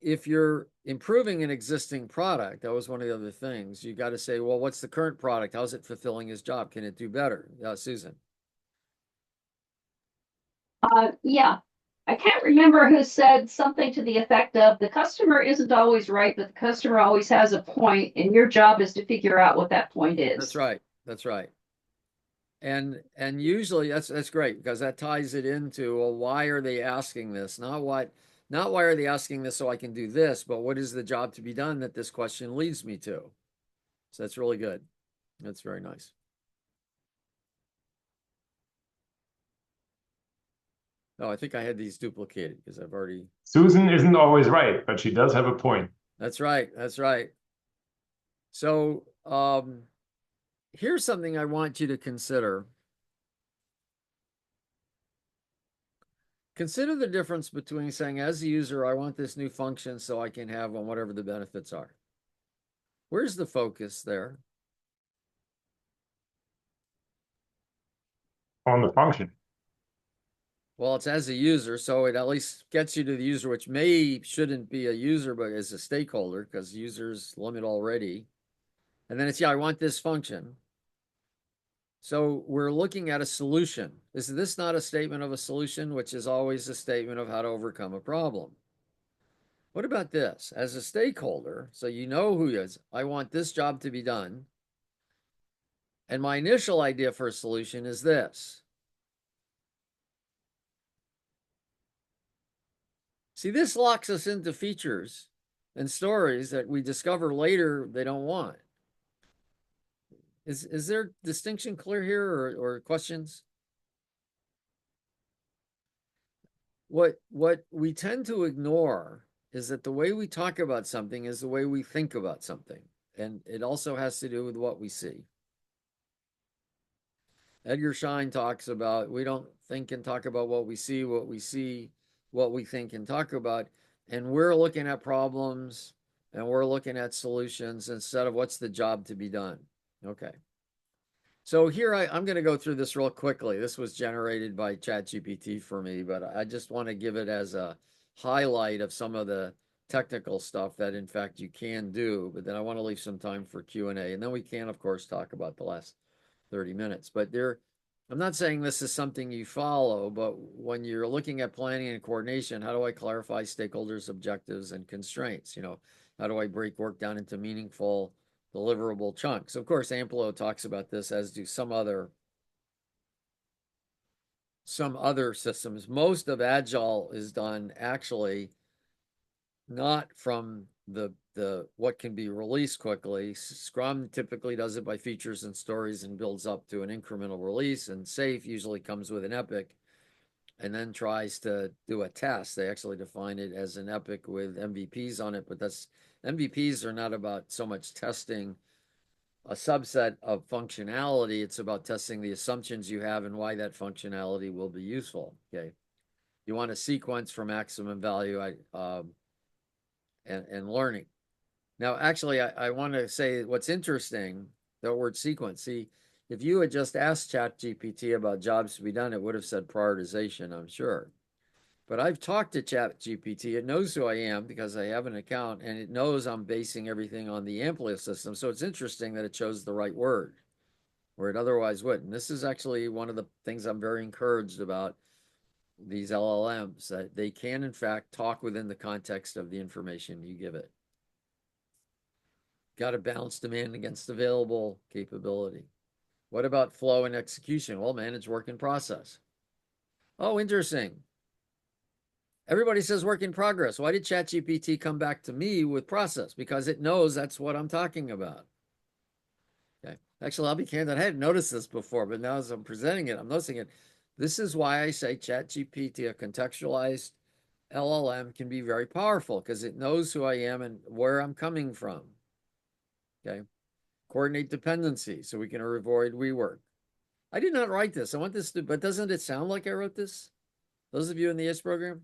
if you're improving an existing product, that was one of the other things, you got to say, well, what's the current product? How's it fulfilling his job? Can it do better? Susan. Yeah. I can't remember who said something to the effect of the customer isn't always right, but the customer always has a point, and your job is to figure out what that point is. That's right. That's right. And usually that's great because that ties it into, well, why are they asking this? Not why are they asking this so I can do this, but what is the job to be done that this question leads me to? So that's really good. That's very nice. Oh, I think I had these duplicated because I've already. Susan isn't always right, but she does have a point. That's right. That's right. So here's something I want you to consider. Consider the difference between saying, as a user, I want this new function so I can have on whatever the benefits are. Where's the focus there? On the function. Well, it's as a user, so it at least gets you to the user, which shouldn't be a user, but is a stakeholder because users limit already. And then it's, yeah, I want this function. So we're looking at a solution. Is this not a statement of a solution, which is always a statement of how to overcome a problem? What about this? As a stakeholder, so you know who is, I want this job to be done. And my initial idea for a solution is this. See, this locks us into features and stories that we discover later they don't want. Is there distinction clear here or questions? What we tend to ignore is that the way we talk about something is the way we think about something. And it also has to do with what we see. Edgar Schein talks about, we don't think and talk about what we see, what we think and talk about. And we're looking at problems and we're looking at solutions instead of what's the job to be done. Okay. So here I'm going to go through this real quickly. This was generated by ChatGPT for me, but I just want to give it as a highlight of some of the technical stuff that in fact you can do, but then I want to leave some time for Q&A. And then we can, of course, talk about the last 30 minutes. But I'm not saying this is something you follow, but when you're looking at planning and coordination, how do I clarify stakeholders' objectives and constraints? How do I break work down into meaningful, deliverable chunks? Of course, Amplio talks about this, as do some other systems. Most of Agile is done actually not from the what can be released quickly. Scrum typically does it by features and stories and builds up to an incremental release, and Safe usually comes with an epic and then tries to do a test. They actually define it as an epic with MVPs on it, but MVPs are not about so much testing a subset of functionality. It's about testing the assumptions you have and why that functionality will be useful. Okay. You want a sequence for maximum value and learning. Now, actually, I want to say what's interesting, the word sequence. See, if you had just asked ChatGPT about jobs to be done, it would have said prioritization, I'm sure. But I've talked to ChatGPT. It knows who I am because I have an account, and it knows I'm basing everything on the Amplio system. So it's interesting that it chose the right word where it otherwise wouldn't. This is actually one of the things I'm very encouraged about these LLMs, that they can, in fact, talk within the context of the information you give it. Got to balance demand against available capability. What about flow and execution? Well, manage work in process. Oh, interesting. Everybody says work in progress. Why did ChatGPT come back to me with process? Because it knows that's what I'm talking about. Okay. Actually, I'll be candid. I hadn't noticed this before, but now as I'm presenting it, I'm noticing it. This is why I say ChatGPT, a contextualized LLM, can be very powerful because it knows who I am and where I'm coming from. Okay. Coordinate dependencies so we can avoid rework. I did not write this. I want this to, but doesn't it sound like I wrote this? Those of you in the IS program?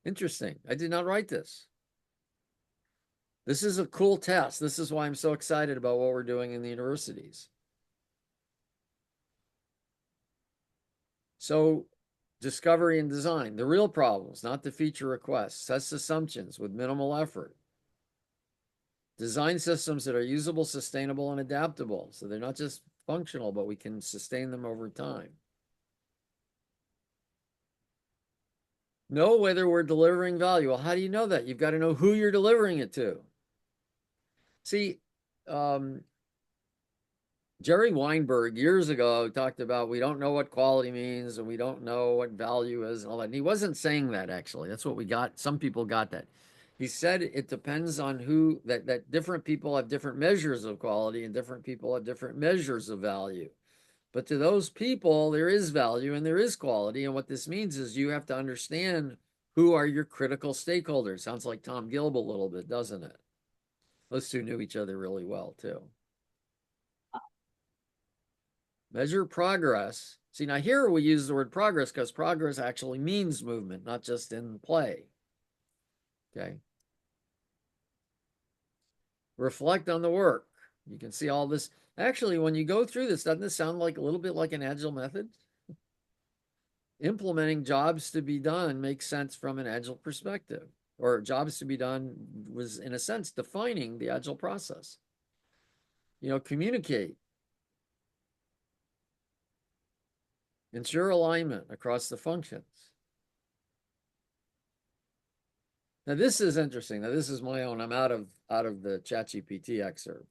Interesting. I did not write this. This is a cool test. This is why I'm so excited about what we're doing in the universities. So, discovery and design, the real problems, not the feature requests, test assumptions with minimal effort. Design systems that are usable, sustainable, and adaptable. So they're not just functional, but we can sustain them over time. Know whether we're delivering value. Well, how do you know that? You've got to know who you're delivering it to. See, Jerry Weinberg years ago talked about we don't know what quality means and we don't know what value is and all that. And he wasn't saying that actually. That's what we got. Some people got that. He said it depends on who, that different people have different measures of quality and different people have different measures of value. But to those people, there is value and there is quality. And what this means is you have to understand who are your critical stakeholders. Sounds like Tom Gilb a little bit, doesn't it? Those two knew each other really well, too. Measure progress. See, now here we use the word progress because progress actually means movement, not just in play. Okay. Reflect on the work. You can see all this. Actually, when you go through this, doesn't this sound like a little bit like an agile method? Implementing jobs to be done makes sense from an agile perspective, or jobs to be done was, in a sense, defining the agile process. You know, communicate. Ensure alignment across the functions. Now this is interesting. Now this is my own. I'm out of the ChatGPT excerpt.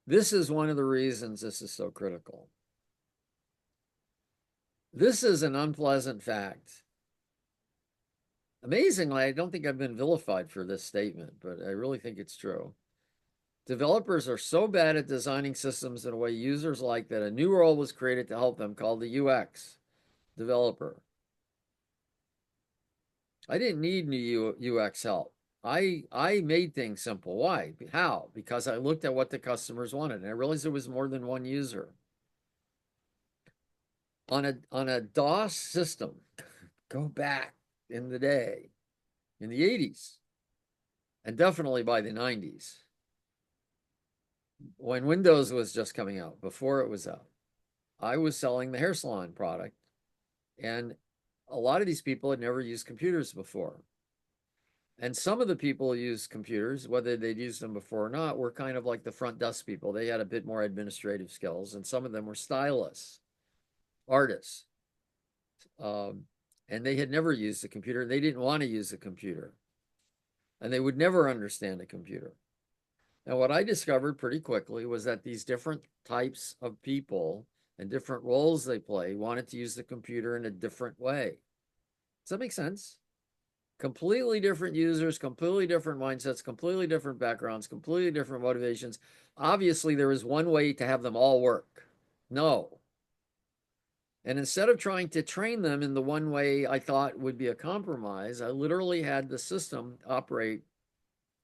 This is one of the reasons this is so critical. This is an unpleasant fact. Amazingly, I don't think I've been vilified for this statement, but I really think it's true. Developers are so bad at designing systems in a way users like that a new role was created to help them called the UX developer. I didn't need new UX help. I made things simple. Why? How? Because I looked at what the customers wanted and I realized there was more than one user. On a DOS system, go back in the day, in the 80s, and definitely by the 90s, when Windows was just coming out, before it was out, I was selling the hair salon product, and a lot of these people had never used computers before. And some of the people who used computers, whether they'd used them before or not, were kind of like the front desk people. They had a bit more administrative skills, and some of them were stylists, artists. And they had never used a computer. They didn't want to use a computer. And they would never understand a computer. Now, what I discovered pretty quickly was that these different types of people and different roles they play wanted to use the computer in a different way. Does that make sense? Completely different users, completely different mindsets, completely different backgrounds, completely different motivations. Obviously, there is one way to have them all work. No. And instead of trying to train them in the one way I thought would be a compromise, I literally had the system operate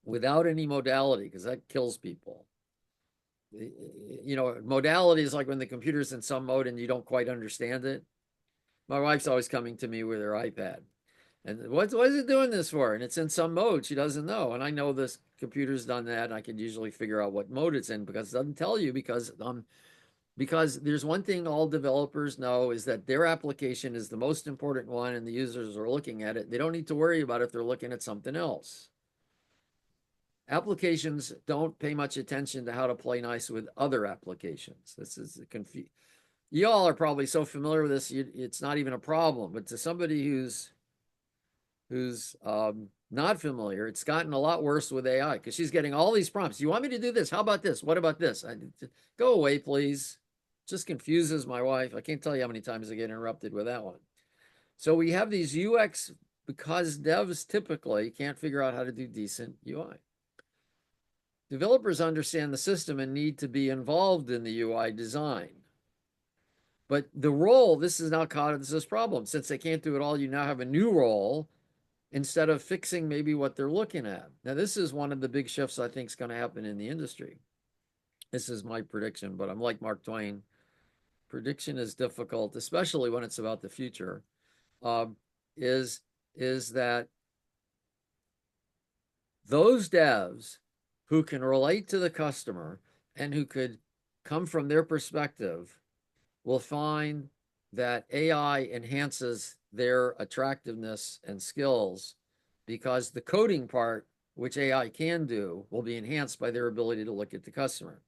without any modality because that kills people. You know, modality is like when the computer's in some mode and you don't quite understand it. My wife's always coming to me with her iPad. And what is it doing this for? And it's in some mode. She doesn't know. And I know this computer's done that. And I can usually figure out what mode it's in because it doesn't tell you because there's one thing all developers know is that their application is the most important one and the users are looking at it. They don't need to worry about if they're looking at something else. Applications don't pay much attention to how to play nice with other applications. This is confusing. You all are probably so familiar with this, it's not even a problem. But to somebody who's not familiar. It's gotten a lot worse with AI because she's getting all these prompts. You want me to do this? How about this? What about this? Go away, please. Just confuses my wife. I can't tell you how many times I get interrupted with that one. So we have these UX because devs typically can't figure out how to do decent UI. Developers understand the system and need to be involved in the UI design. But the role, this is now causes this problem. Since they can't do it all, you now have a new role instead of fixing maybe what they're looking at. Now, this is one of the big shifts I think is going to happen in the industry. This is my prediction, but I'm like Mark Twain. Prediction is difficult, especially when it's about the future. Is that those devs who can relate to the customer and who could come from their perspective will find that AI enhances their attractiveness and skills because the coding part, which AI can do, will be enhanced by their ability to look at the customer.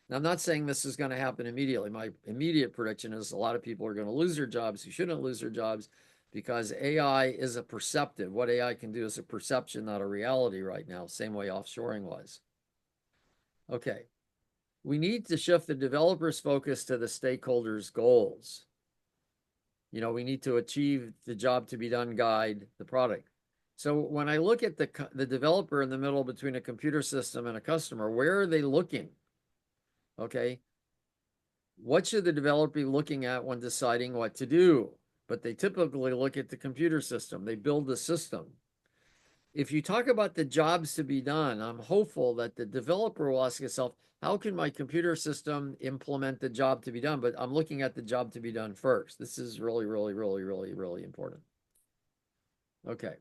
Now, I'm not saying this is going to happen immediately. My immediate prediction is a lot of people are going to lose their jobs who shouldn't lose their jobs because AI is a perceptive. What AI can do is a perception, not a reality right now, same way offshoring was. Okay. We need to shift the developer's focus to the stakeholders' goals. You know, we need to achieve the job to be done guide, the product. So when I look at the developer in the middle between a computer system and a customer, where are they looking? Okay. What should the developer be looking at when deciding what to do? But they typically look at the computer system. They build the system. If you talk about the jobs to be done, I'm hopeful that the developer will ask itself, how can my computer system implement the job to be done? But I'm looking at the job to be done first. This is really, really, really, really, really important. Okay.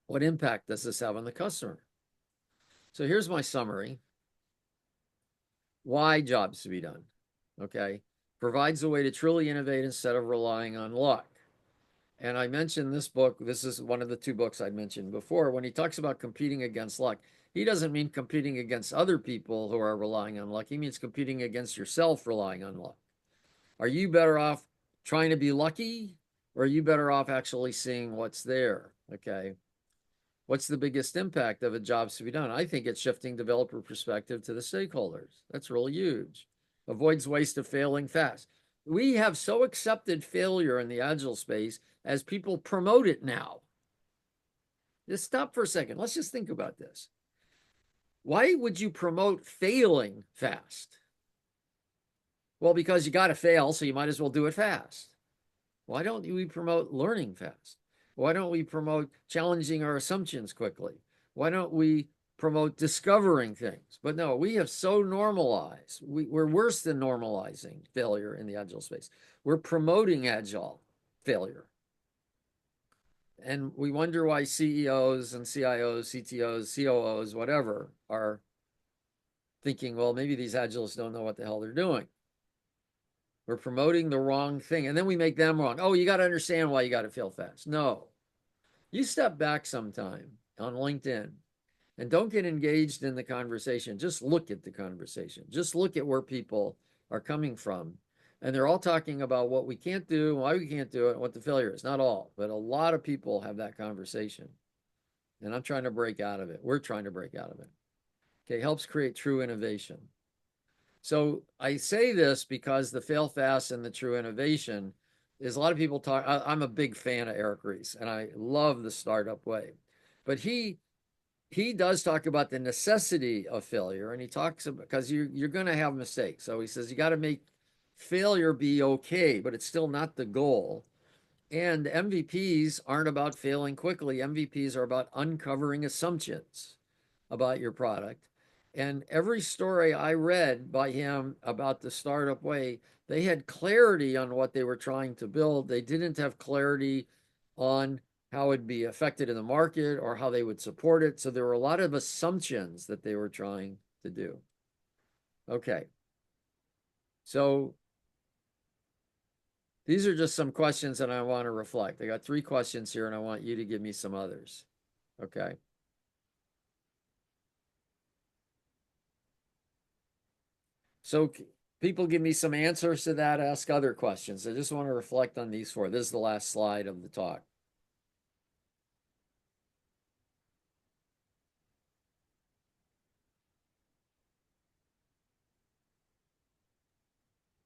What impact does this have on the customer? So here's my summary. Why jobs to be done? Okay. Provides a way to truly innovate instead of relying on luck. And I mentioned this book. This is one of the two books I mentioned before. When he talks about competing against luck, he doesn't mean competing against other people who are relying on luck. He means competing against yourself relying on luck. Are you better off trying to be lucky, or are you better off actually seeing what's there? Okay. What's the biggest impact of a jobs to be done? I think it's shifting developer perspective to the stakeholders. That's really huge. Avoids waste of failing fast. We have so accepted failure in the agile space as people promote it now. Just stop for a second. Let's just think about this. Why would you promote failing fast? Well, because you got to fail, so you might as well do it fast. Why don't we promote learning fast? Why don't we promote challenging our assumptions quickly? Why don't we promote discovering things? But no, we have so normalized. We're worse than normalizing failure in the agile space. We're promoting agile failure. And we wonder why CEOs and CIOs, CTOs, COOs, whatever, are thinking, well, maybe these agilists don't know what the hell they're doing. We're promoting the wrong thing. And then we make them wrong. Oh, you got to understand why you got to fail fast. No. You step back sometime on LinkedIn and don't get engaged in the conversation. Just look at the conversation. Just look at where people are coming from. And they're all talking about what we can't do, why we can't do it, and what the failure is. Not all, but a lot of people have that conversation. And I'm trying to break out of it. We're trying to break out of it. Okay, helps create true innovation. So I say this because the fail fast and the true innovation is a lot of people talk. I'm a big fan of Eric Ries, and I love the startup way. But he does talk about the necessity of failure, and he talks about because you're going to have mistakes. So he says you got to make failure be okay, but it's still not the goal. And MVPs aren't about failing quickly. MVPs are about uncovering assumptions about your product. And every story I read by him about the startup way, they had clarity on what they were trying to build. They didn't have clarity on how it'd be affected in the market or how they would support it. So there were a lot of assumptions that they were trying to do. Okay. So these are just some questions that I want to reflect. I got 3 questions here and I want you to give me some others. Okay. So people give me some answers to that, ask other questions. I just want to reflect on these 4. This is the last slide of the talk.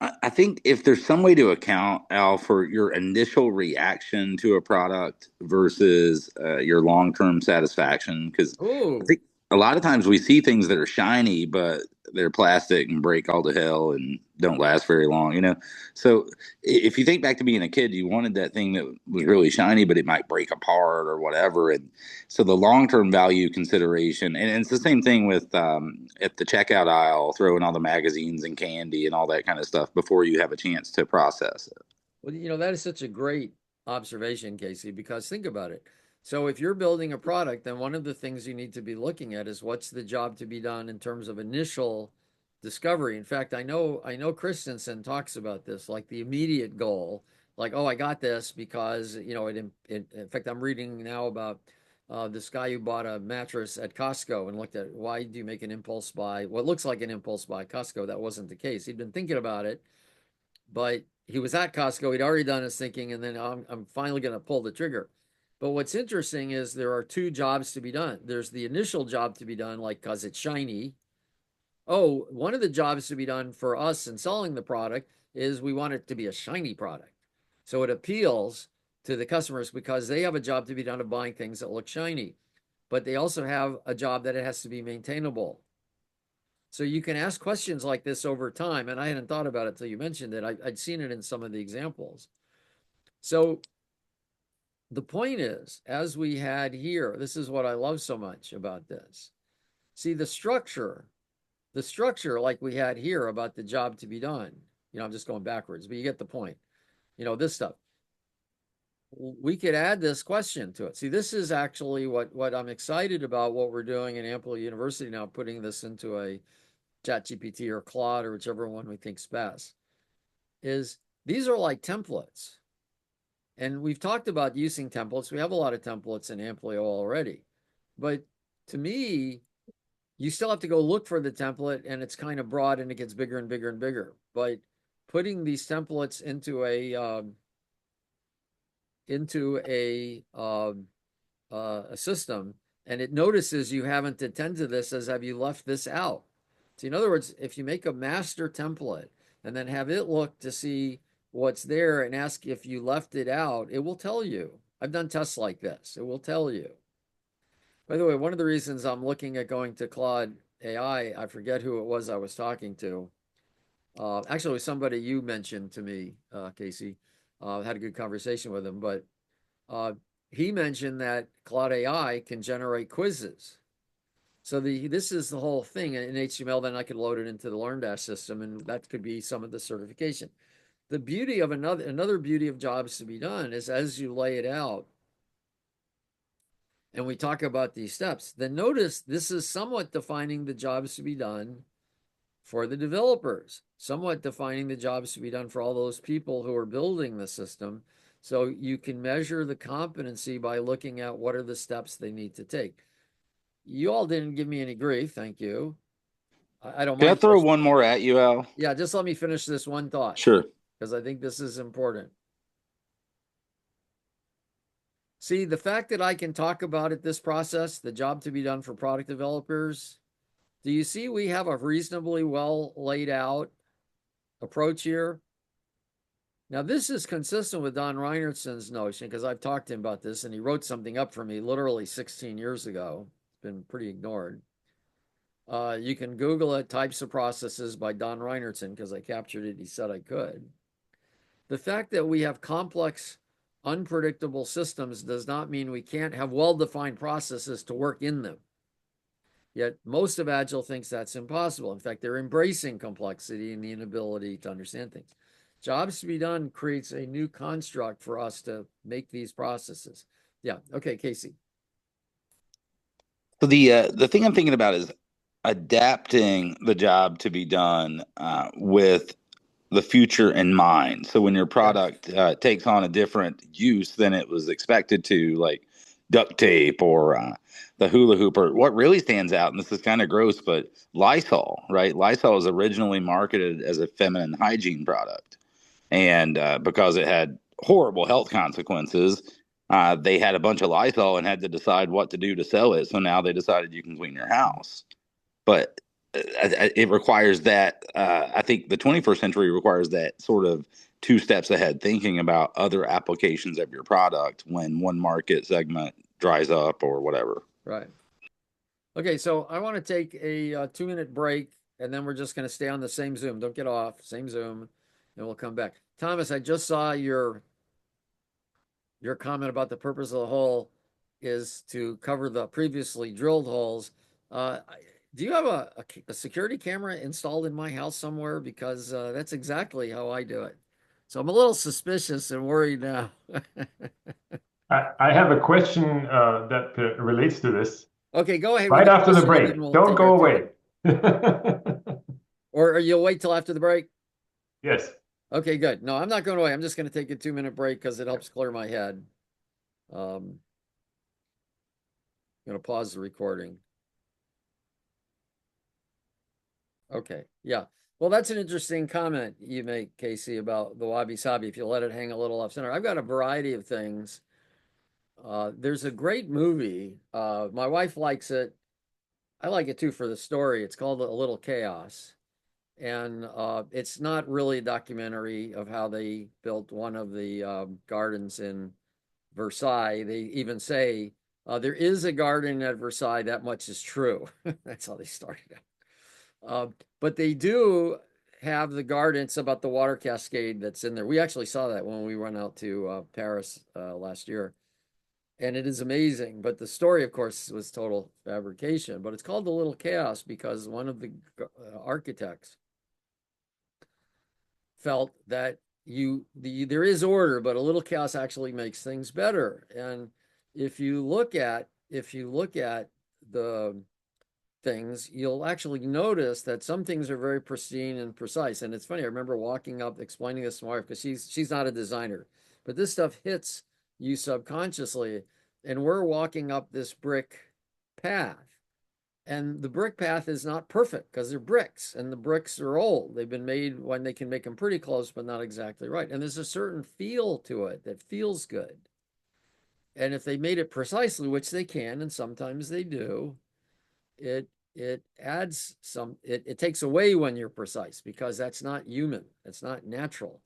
I think if there's some way to account, Al, for your initial reaction to a product versus your long-term satisfaction, because I Ooh, think a lot of times we see things that are shiny, but they're plastic and break all to hell and don't last very long, you know? So if you think back to being a kid, you wanted that thing that was really shiny, but it might break apart or whatever. And so the long-term value consideration, and it's the same thing with at the checkout aisle, throwing all the magazines and candy and all that kind of stuff before you have a chance to process it. well, that is such a great observation, Casey, because think about it. So if you're building a product, then one of the things you need to be looking at is what's the job to be done in terms of initial discovery. In fact, I know Christensen talks about this, like the immediate goal, like, oh, I got this because, in fact, I'm reading now about this guy who bought a mattress at Costco and looked at why do you make an impulse buy? What looks like an impulse buy at Costco. That wasn't the case. He'd been thinking about it, but he was at Costco. He'd already done his thinking, and then I'm finally going to pull the trigger. But what's interesting is there are two jobs to be done. There's the initial job to be done, like because it's shiny. Oh, one of the jobs to be done for us in selling the product is we want it to be a shiny product. So it appeals to the customers because they have a job to be done of buying things that look shiny, but they also have a job that it has to be maintainable. So you can ask questions like this over time. And I hadn't thought about it till you mentioned it. I'd seen it in some of the examples. So the point is, as we had here, this is what I love so much about this. See, the structure like we had here about the job to be done. I'm just going backwards, but you get the point. This stuff. We could add this question to it. See, this is actually what I'm excited about what we're doing in Amplio University now, putting this into a ChatGPT or Claude or whichever one we think's best, is these are like templates. And we've talked about using templates. We have a lot of templates in Amplio already. But to me, you still have to go look for the template, and it's kind of broad and it gets bigger and bigger and bigger. But putting these templates into a system, and it notices you haven't attended to this as have you left this out. So in other words, if you make a master template and then have it look to see what's there and ask if you left it out, it will tell you. I've done tests like this. It will tell you. By the way, one of the reasons I'm looking at going to Claude AI, I forget who it was I was talking to. Actually, it was somebody you mentioned to me, Casey. Had a good conversation with him, but he mentioned that Claude AI can generate quizzes. So this is the whole thing in HTML. Then I could load it into the LearnDash system, and that could be some of the certification. The beauty of another beauty of jobs to be done is as you lay it out, and we talk about these steps, then notice this is somewhat defining the jobs to be done for the developers, somewhat defining the jobs to be done for all those people who are building the system. So you can measure the competency by looking at what are the steps they need to take. You all didn't give me any grief, thank you. I don't Can I mind. throw one more at you, Al? Yeah, just let me finish this one thought Sure. because I think this is important. See, the fact that I can talk about it, this process, the job to be done for product developers, do you see we have a reasonably well laid out approach here? Now, this is consistent with Don Reinertson's notion because I've talked to him about this and he wrote something up for me literally 16 years ago. It's been pretty ignored. You can Google it, types of processes by Don Reinertson because I captured it. He said I could. The fact that we have complex, unpredictable systems does not mean we can't have well-defined processes to work in them. Yet most of Agile thinks that's impossible. In fact, they're embracing complexity and the inability to understand things. Jobs to be done creates a new construct for us to make these processes. Yeah. Okay, Casey. So the thing I'm thinking about is adapting the job to be done with the future in mind. So when your product takes on a different use than it was expected to, like duct tape or the hula hoop, or what really stands out, and this is kind of gross, but Lysol, right? Lysol was originally marketed as a feminine hygiene product. And because it had horrible health consequences, they had a bunch of Lysol and had to decide what to do to sell it. So now they decided you can clean your house. But it requires that. I think the 21st century requires that sort of two steps ahead, thinking about other applications of your product when one market segment dries up or whatever. Right. Okay, so I want to take a 2-minute break, and then we're just going to stay on the same Zoom. Don't get off, same Zoom, and we'll come back. Thomas, I just saw your comment about the purpose of the hole is to cover the previously drilled holes. Do you have a security camera installed in my house somewhere? Because that's exactly how I do it. So I'm a little suspicious and worried now. I have a question that relates to this. Okay, go ahead with Right your after the question, and then break. we'll Don't take our go 2 away. Or you'll wait till after the break? Yes. Okay, good. No, I'm not going away. I'm just going to take a 2-minute break because it helps clear my head. I'm going to pause the recording. Okay, yeah. Well, that's an interesting comment you make, Casey, about the wabi sabi. If you let it hang a little off center, I've got a variety of things. There's a great movie. My wife likes it. I like it too for the story. It's called A Little Chaos. And it's not really a documentary of how they built one of the gardens in Versailles. They even say there is a garden at Versailles. That much is true. That's how they started out. But they do have the garden. It's about the water cascade that's in there. We actually saw that when we went out to Paris last year. And it is amazing. But the story, of course, was total fabrication. But it's called The Little Chaos because one of the architects felt that there is order, but a little chaos actually makes things better. And if you look at the things, you'll actually notice that some things are very pristine and precise. And it's funny, I remember walking up explaining this to my wife because she's not a designer, but this stuff hits you subconsciously. And we're walking up this brick path. And the brick path is not perfect because they're bricks, and the bricks are old. They've been made when they can make them pretty close, but not exactly right. And there's a certain feel to it that feels good. And if they made it precisely, which they can, and sometimes they do, it adds some, it takes away when you're precise because that's not human. It's not natural.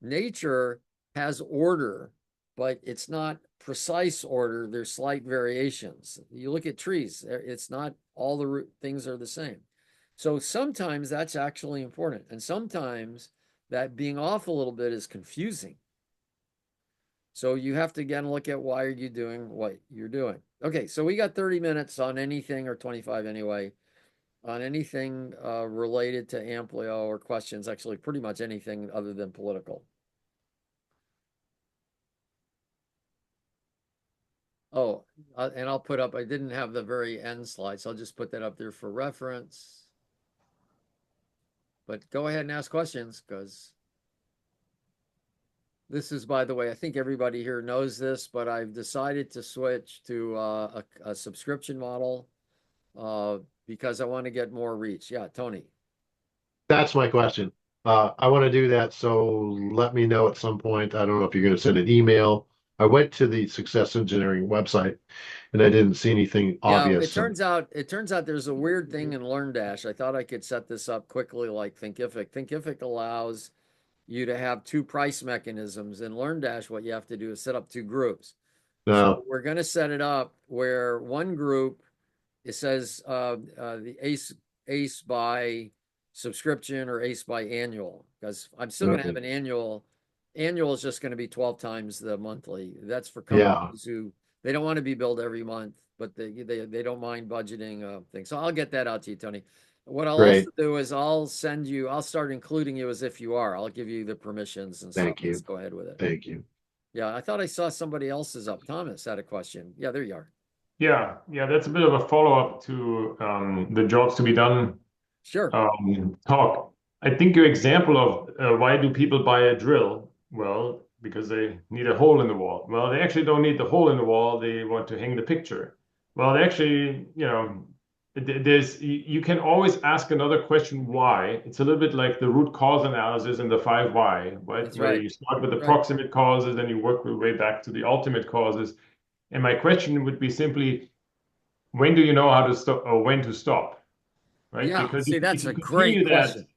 Nature has order, but it's not precise order. There's slight variations. You look at trees, it's not all the things are the same. So sometimes that's actually important. And sometimes that being off a little bit is confusing. So you have to again look at why are you doing what you're doing. Okay, so we got 30 minutes on anything, or 25 anyway, on anything related to Amplio or questions, actually pretty much anything other than political. Oh, and I'll put up, I didn't have the very end slide, so I'll just put that up there for reference. But go ahead and ask questions because this is, by the way, I think everybody here knows this, but I've decided to switch to a subscription model because I want to get more reach. Yeah, Tony. That's my question. I want to do that, so let me know at some point. I don't know if you're going to send an email. I went to the Success Engineering website and I didn't see anything Yeah, obvious. it turns out there's a weird thing in LearnDash. I thought I could set this up quickly like Thinkific. Thinkific allows you to have two price mechanisms. In LearnDash, what you have to do is set up two groups. So No, we're going to set it up where one group, it says the ACE by subscription or ACE by annual, because I'm still going to have an annual. Annual is just going to be 12 times the monthly. That's for companies who they don't want to be billed every month, but they don't mind budgeting things. So I'll get that out to you, Tony. What I'll great. also do is I'll start including you as if you are. I'll give you the permissions and Thank stuff. you. Let's go ahead with it. Thank you. Yeah, I thought I saw somebody else's up. Thomas had a question. Yeah, there you are. Yeah, that's a bit of a follow-up to the jobs to be done Sure. talk. I think your example of why do people buy a drill? Well, because they need a hole in the wall. Well, they actually don't need the hole in the wall. They want to hang the picture. Well, they actually, you can always ask another question why. It's a little bit like the root cause analysis in the 5 why, right? That's Where right. you start with the Right. proximate causes, then you work your way back to the ultimate causes. And my question would be simply, when do you know how to stop or when to stop, right? Yeah, Because see, if that's you a great continue that, question.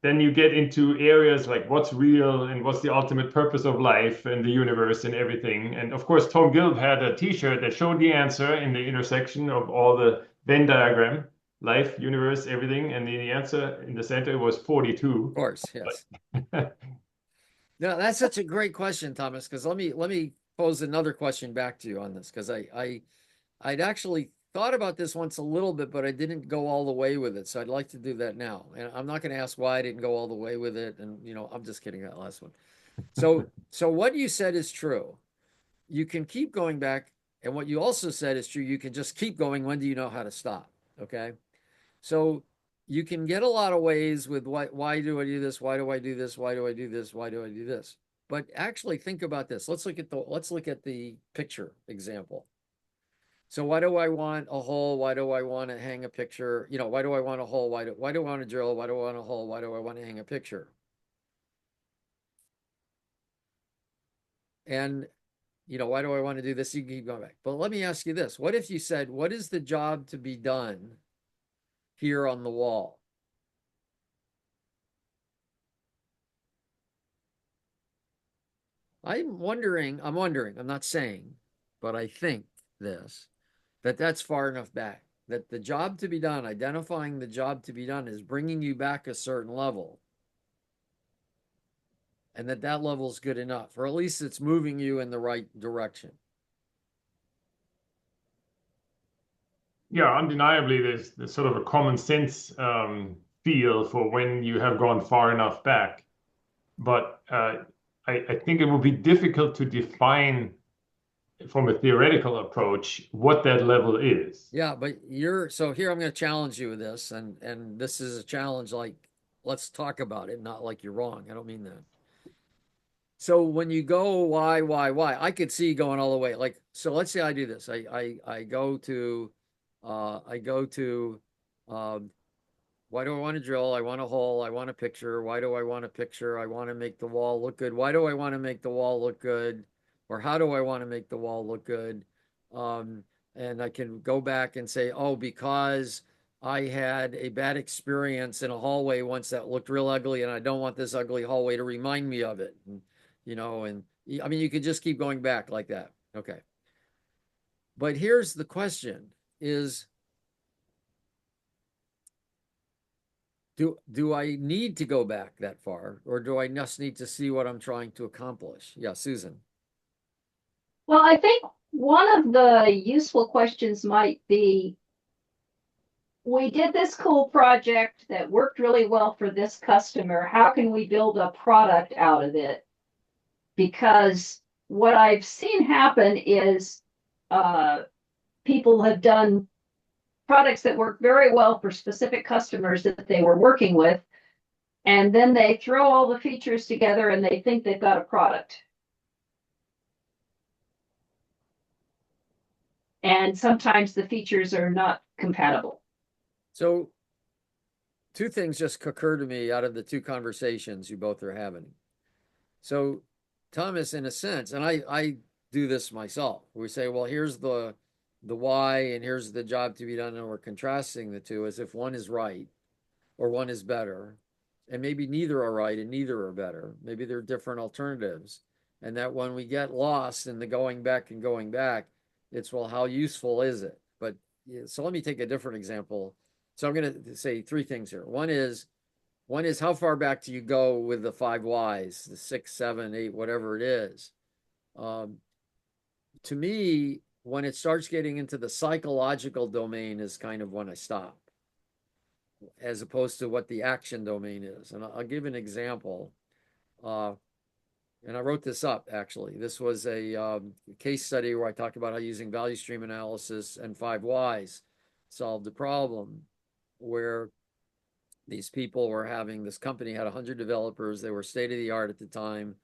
then you get into areas like what's real and what's the ultimate purpose of life and the universe and everything. And of course, Tom Gilb had a T-shirt that showed the answer in the intersection of all the Venn diagram, life, universe, everything, and the answer in the center was 42. Of course, yes. But No, that's such a great question, Thomas, because let me pose another question back to you on this, because I'd actually thought about this once a little bit, but I didn't go all the way with it. So I'd like to do that now. And I'm not going to ask why I didn't go all the way with it. And I'm just kidding, that last one. So what you said is true. You can keep going back, and what you also said is true. You can just keep going. When do you know how to stop? Okay. So you can get a lot of ways with why do I do this? Why do I do this? Why do I do this? Why do I do this? But actually think about this. Let's look at the picture example. So why do I want a hole? Why do I want to hang a picture? Why do I want a hole? Why do I want to drill? Why do I want a hole? Why do I want to hang a picture? And why do I want to do this? You can keep going back. But let me ask you this. What if you said, what is the job to be done here on the wall? I'm wondering, I'm not saying, but I think that's far enough back, that the job to be done, identifying the job to be done, is bringing you back a certain level, and that level is good enough, or at least it's moving you in the right direction. yeah, undeniably, there's sort of a common sense feel for when you have gone far enough back. But I think it would be difficult to define from a theoretical approach what that level is. Yeah, but so here I'm going to challenge you with this, and this is a challenge, like, let's talk about it, not like you're wrong. I don't mean that. So when you go why, I could see going all the way. Like, so let's say I do this. I go to um, why do I want to drill? I want a hole. I want a picture. Why do I want a picture? I want to make the wall look good. Why do I want to make the wall look good? Or how do I want to make the wall look good? Um, and I can go back and say, oh, because I had a bad experience in a hallway once that looked real ugly, and I don't want this ugly hallway to remind me of it. And I mean, you could just keep going back like that. Okay. But here's the question is, do I need to go back that far, or do I just need to see what I'm trying to accomplish? Yeah, Susan. Well, I think one of the useful questions might be, we did this cool project that worked really well for this customer. How can we build a product out of it? Because what I've seen happen is people have done products that work very well for specific customers that they were working with, and then they throw all the features together and they think they've got a product. And sometimes the features are not compatible. So two things just occur to me out of the two conversations you both are having. So Thomas, in a sense, and I do this myself, we say, well, here's the why and here's the job to be done, and we're contrasting the two as if one is right or one is better, and maybe neither are right and neither are better. Maybe they're different alternatives, and that when we get lost in the going back and going back, it's, well, how useful is it? But so let me take a different example. So I'm going to say three things here. One is how far back do you go with the 5 whys, the 6, 7, 8, whatever it is. To me, when it starts getting into the psychological domain is kind of when I stop, as opposed to what the action domain is. And I'll give an example. And I wrote this up, actually. This was a case study where I talked about how using value stream analysis and 5 whys solved the problem, where these people were having, this company had 100 developers. They were state of the art at the time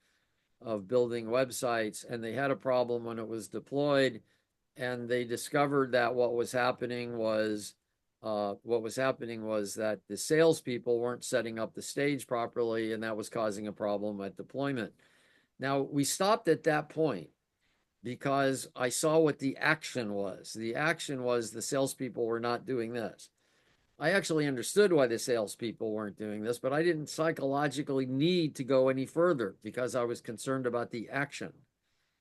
of building websites, and they had a problem when it was deployed. And they discovered that what was happening was that the salespeople weren't setting up the stage properly, and that was causing a problem at deployment. Now, we stopped at that point, because I saw what the action was. The action was the salespeople were not doing this. I actually understood why the salespeople weren't doing this, but I didn't psychologically need to go any further because I was concerned about the action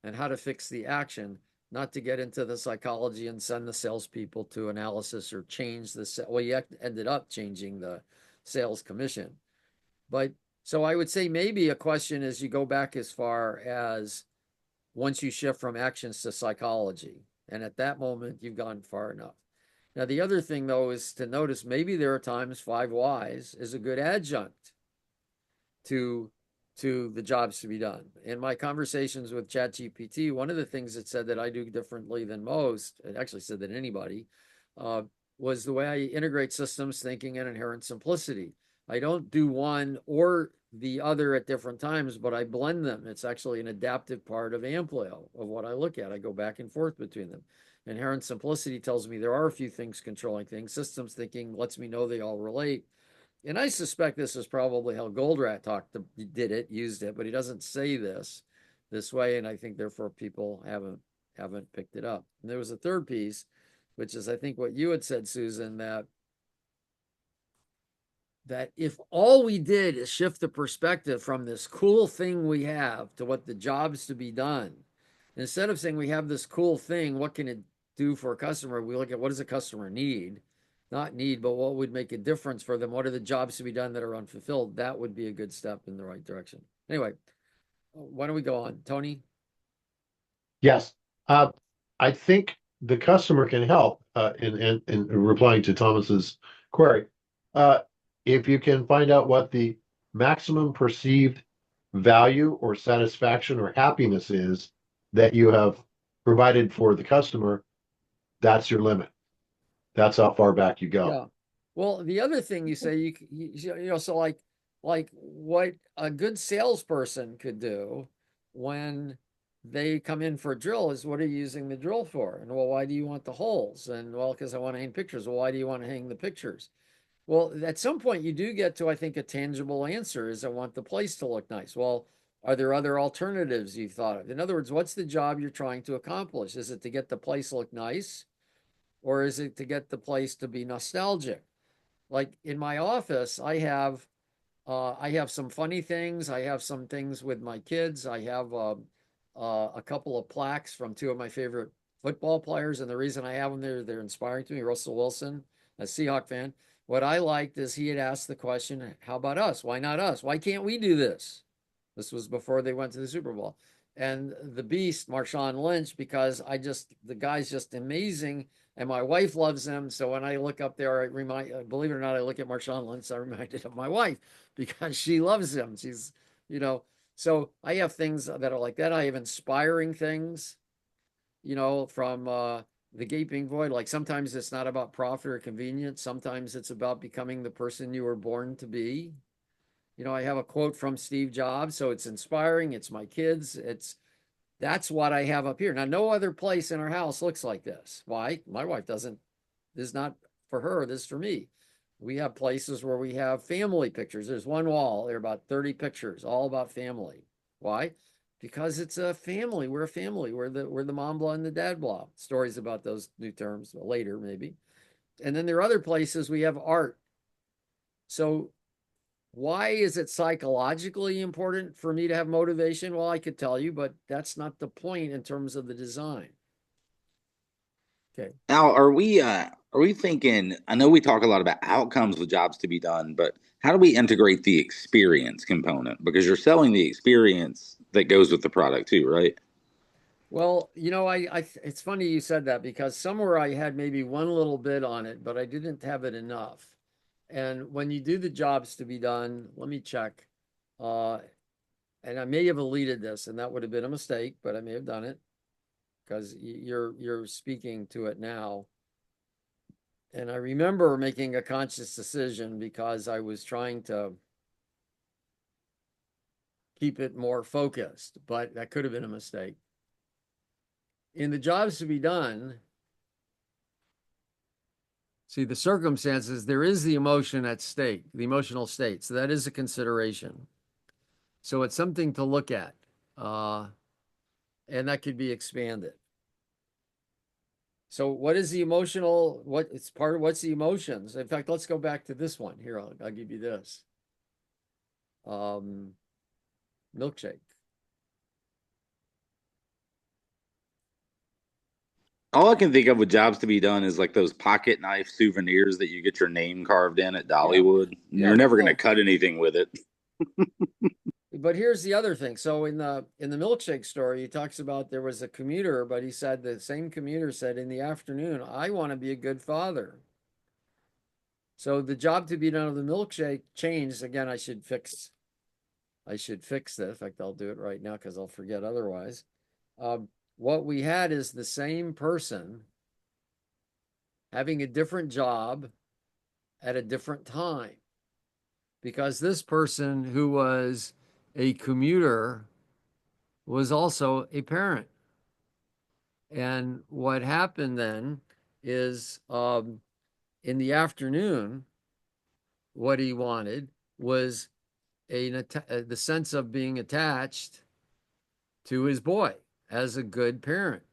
and how to fix the action, not to get into the psychology and send the salespeople to analysis or change the, well, you ended up changing the sales commission. But so I would say maybe a question is you go back as far as once you shift from actions to psychology. And at that moment, you've gone far enough. Now, the other thing, though, is to notice maybe there are times 5 whys is a good adjunct to the jobs to be done. In my conversations with ChatGPT, one of the things it said that I do differently than most, it actually said that anybody, was the way I integrate systems thinking and inherent simplicity. I don't do one or the other at different times, but I blend them. It's actually an adaptive part of Amplio, of what I look at. I go back and forth between them. Inherent simplicity tells me there are a few things controlling things. Systems thinking lets me know they all relate. And I suspect this is probably how Goldratt used it, but he doesn't say this way, and I think therefore people haven't picked it up. And there was a third piece, which is I think what you had said, Susan, that if all we did is shift the perspective from this cool thing we have to what the job's to be done, instead of saying we have this cool thing, what can it do for a customer? We look at what does a customer need, not need, but what would make a difference for them? What are the jobs to be done that are unfulfilled? That would be a good step in the right direction. Anyway, why don't we go on? Tony? Yes. I think the customer can help in replying to Thomas's query. If you can find out what the maximum perceived value or satisfaction or happiness is that you have provided for the customer, that's your limit. That's how far back you go. Yeah. Well, the other thing you say, you know, so like what a good salesperson could do when they come in for a drill is what are you using the drill for? And well, why do you want the holes? And well, because I want to hang pictures. Well, why do you want to hang the pictures? Well, at some point you do get to, I think, a tangible answer is I want the place to look nice. Well, are there other alternatives you've thought of? In other words, what's the job you're trying to accomplish? Is it to get the place to look nice? Or is it to get the place to be nostalgic? Like in my office, I have some funny things. I have some things with my kids. I have a couple of plaques from 2 of my favorite football players, and the reason I have them there, they're inspiring to me. Russell Wilson, a Seahawk fan. What I liked is he had asked the question, "How about us? Why not us? Why can't we do this?" This was before they went to the Super Bowl. And the beast, Marshawn Lynch, because the guy's just amazing. And my wife loves him. So when I look up there, believe it or not, I look at Marshawn Lynch, I'm reminded of my wife because she loves him. She's, so I have things that are like that. I have inspiring things, from the gaping void. Like sometimes it's not about profit or convenience. Sometimes it's about becoming the person you were born to be. I have a quote from Steve Jobs, so it's inspiring. It's my kids. That's what I have up here. Now, no other place in our house looks like this. Why? My wife doesn't. This is not for her. This is for me. We have places where we have family pictures. There's one wall. There are about 30 pictures, all about family. Why? Because it's a family. We're a family. We're the mom blah and the dad blah. Stories about those new terms later, maybe. And then there are other places we have art. So why is it psychologically important for me to have motivation? Well, I could tell you, but that's not the point in terms of the design. Okay. Now, are we thinking, I know we talk a lot about outcomes with jobs to be done, but how do we integrate the experience component? Because you're selling the experience that goes with the product too, right? Well, it's funny you said that because somewhere I had maybe one little bit on it, but I didn't have it enough. And when you do the jobs to be done, let me check. And I may have eluded this, and that would have been a mistake, but I may have done it because you're speaking to it now. And I remember making a conscious decision because I was trying to keep it more focused, but that could have been a mistake. In the jobs to be done, see, the circumstances, there is the emotion at stake, the emotional state. So that is a consideration. So it's something to look at. and that could be expanded. So what is the emotional, what's the emotions? In fact, let's go back to this one. Here, I'll give you this. Milkshake. All I can think of with jobs to be done is like those pocket knife souvenirs that you get your name carved in at Dollywood. Yeah, You're never going to well, cut anything with it. but here's the other thing. So in the milkshake story, he talks about there was a commuter, but he said the same commuter said in the afternoon, I want to be a good father. So the job to be done of the milkshake changed. Again, I should fix this. In fact, I'll do it right now because I'll forget otherwise. What we had is the same person having a different job at a different time. Because this person who was a commuter was also a parent. And what happened then is in the afternoon, what he wanted was the sense of being attached to his boy as a good parent.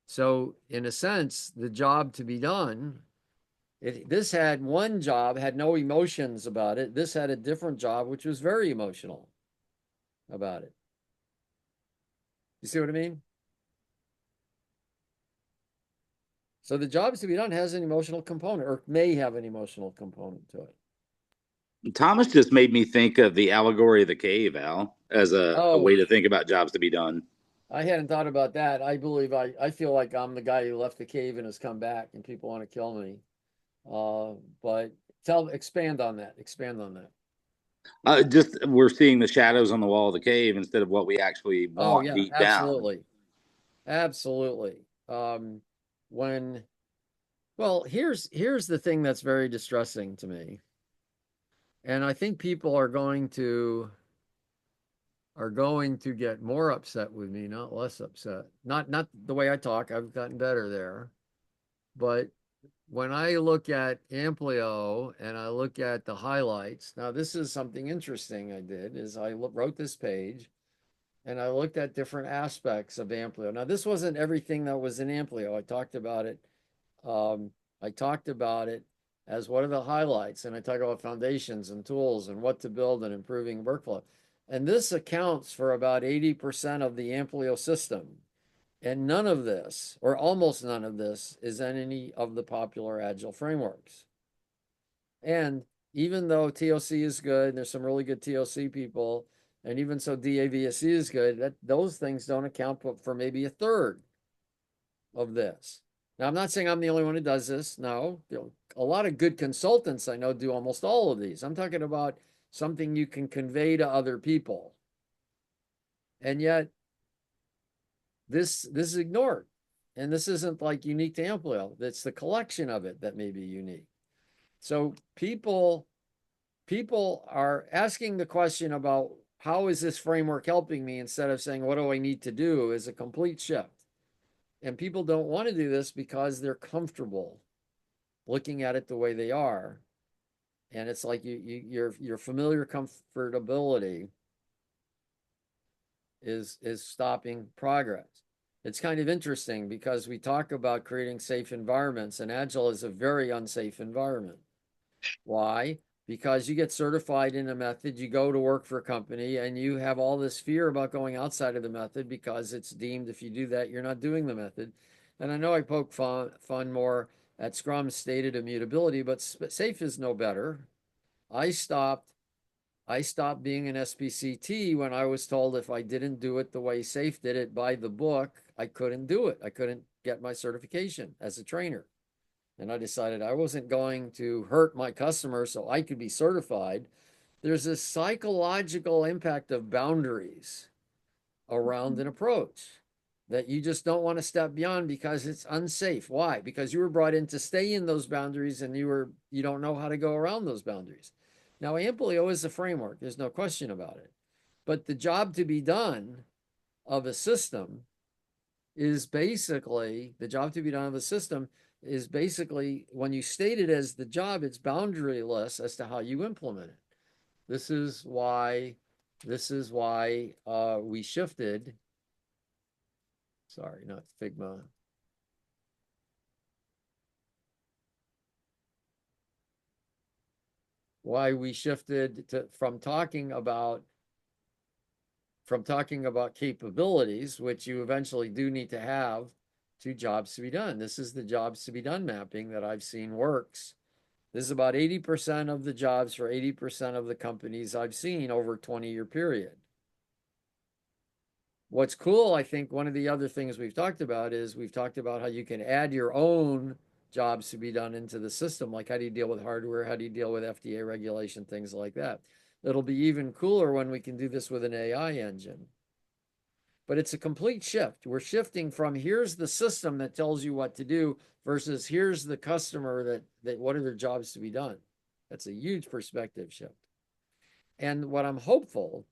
So in a sense, the job to be done, this had one job, had no emotions about it. This had a different job, which was very emotional about it. You see what I mean? So the jobs to be done has an emotional component, or may have an emotional component to it. Thomas just made me think of the allegory of the cave, Al, as a way to think about jobs to be done. I hadn't thought about that. I believe I feel like I'm the guy who left the cave and has come back and people want to kill me. But expand on that. Expand on that. Just we're seeing the shadows on the wall of the cave instead of what we actually want deep absolutely. down. Absolutely. Here's the thing that's very distressing to me. And I think people are going to get more upset with me, not less upset. Not the way I talk, I've gotten better there. But when I look at Amplio and I look at the highlights, now this is something interesting I did, is I wrote this page and I looked at different aspects of Amplio. Now this wasn't everything that was in Amplio. I talked about it. As what are the highlights, and I talk about foundations and tools and what to build and improving workflow. And this accounts for about 80% of the Amplio system. And none of this, or almost none of this, is in any of the popular Agile frameworks. And even though TOC is good, and there's some really good TOC people, and even so DAVSC is good, those things don't account for maybe a third of this. Now, I'm not saying I'm the only one who does this. No, a lot of good consultants I know do almost all of these. I'm talking about something you can convey to other people. And yet, this is ignored. And this isn't like unique to Amplio. It's the collection of it that may be unique. So people are asking the question about how is this framework helping me instead of saying, what do I need to do, is a complete shift. And people don't want to do this because they're comfortable looking at it the way they are. And it's like your familiar comfortability is stopping progress. It's kind of interesting because we talk about creating safe environments, and Agile is a very unsafe environment. Why? Because you get certified in a method, you go to work for a company, and you have all this fear about going outside of the method because it's deemed if you do that, you're not doing the method. And I know I poke fun more at Scrum's stated immutability, but SAFe is no better. I stopped being an SPCT when I was told if I didn't do it the way SAFe did it by the book, I couldn't do it. I couldn't get my certification as a trainer. And I decided I wasn't going to hurt my customers so I could be certified. There's a psychological impact of boundaries around an approach that you just don't want to step beyond because it's unsafe. Why? Because you were brought in to stay in those boundaries and you don't know how to go around those boundaries. Now, Amplio is a framework. There's no question about it. But the job to be done of a system is basically, when you state it as the job, it's boundaryless as to how you implement it. This is why we shifted Sorry, not Figma. Why we shifted from talking about capabilities, which you eventually do need to have, to jobs to be done. This is the jobs to be done mapping that I've seen works. This is about 80% of the jobs for 80% of the companies I've seen over a 20-year period. What's cool, I think one of the other things we've talked about is we've talked about how you can add your own jobs to be done into the system. Like, how do you deal with hardware? How do you deal with FDA regulation? Things like that. It'll be even cooler when we can do this with an AI engine. But it's a complete shift. We're shifting from here's the system that tells you what to do versus here's the customer that what are their jobs to be done. That's a huge perspective shift. And what I'm hopeful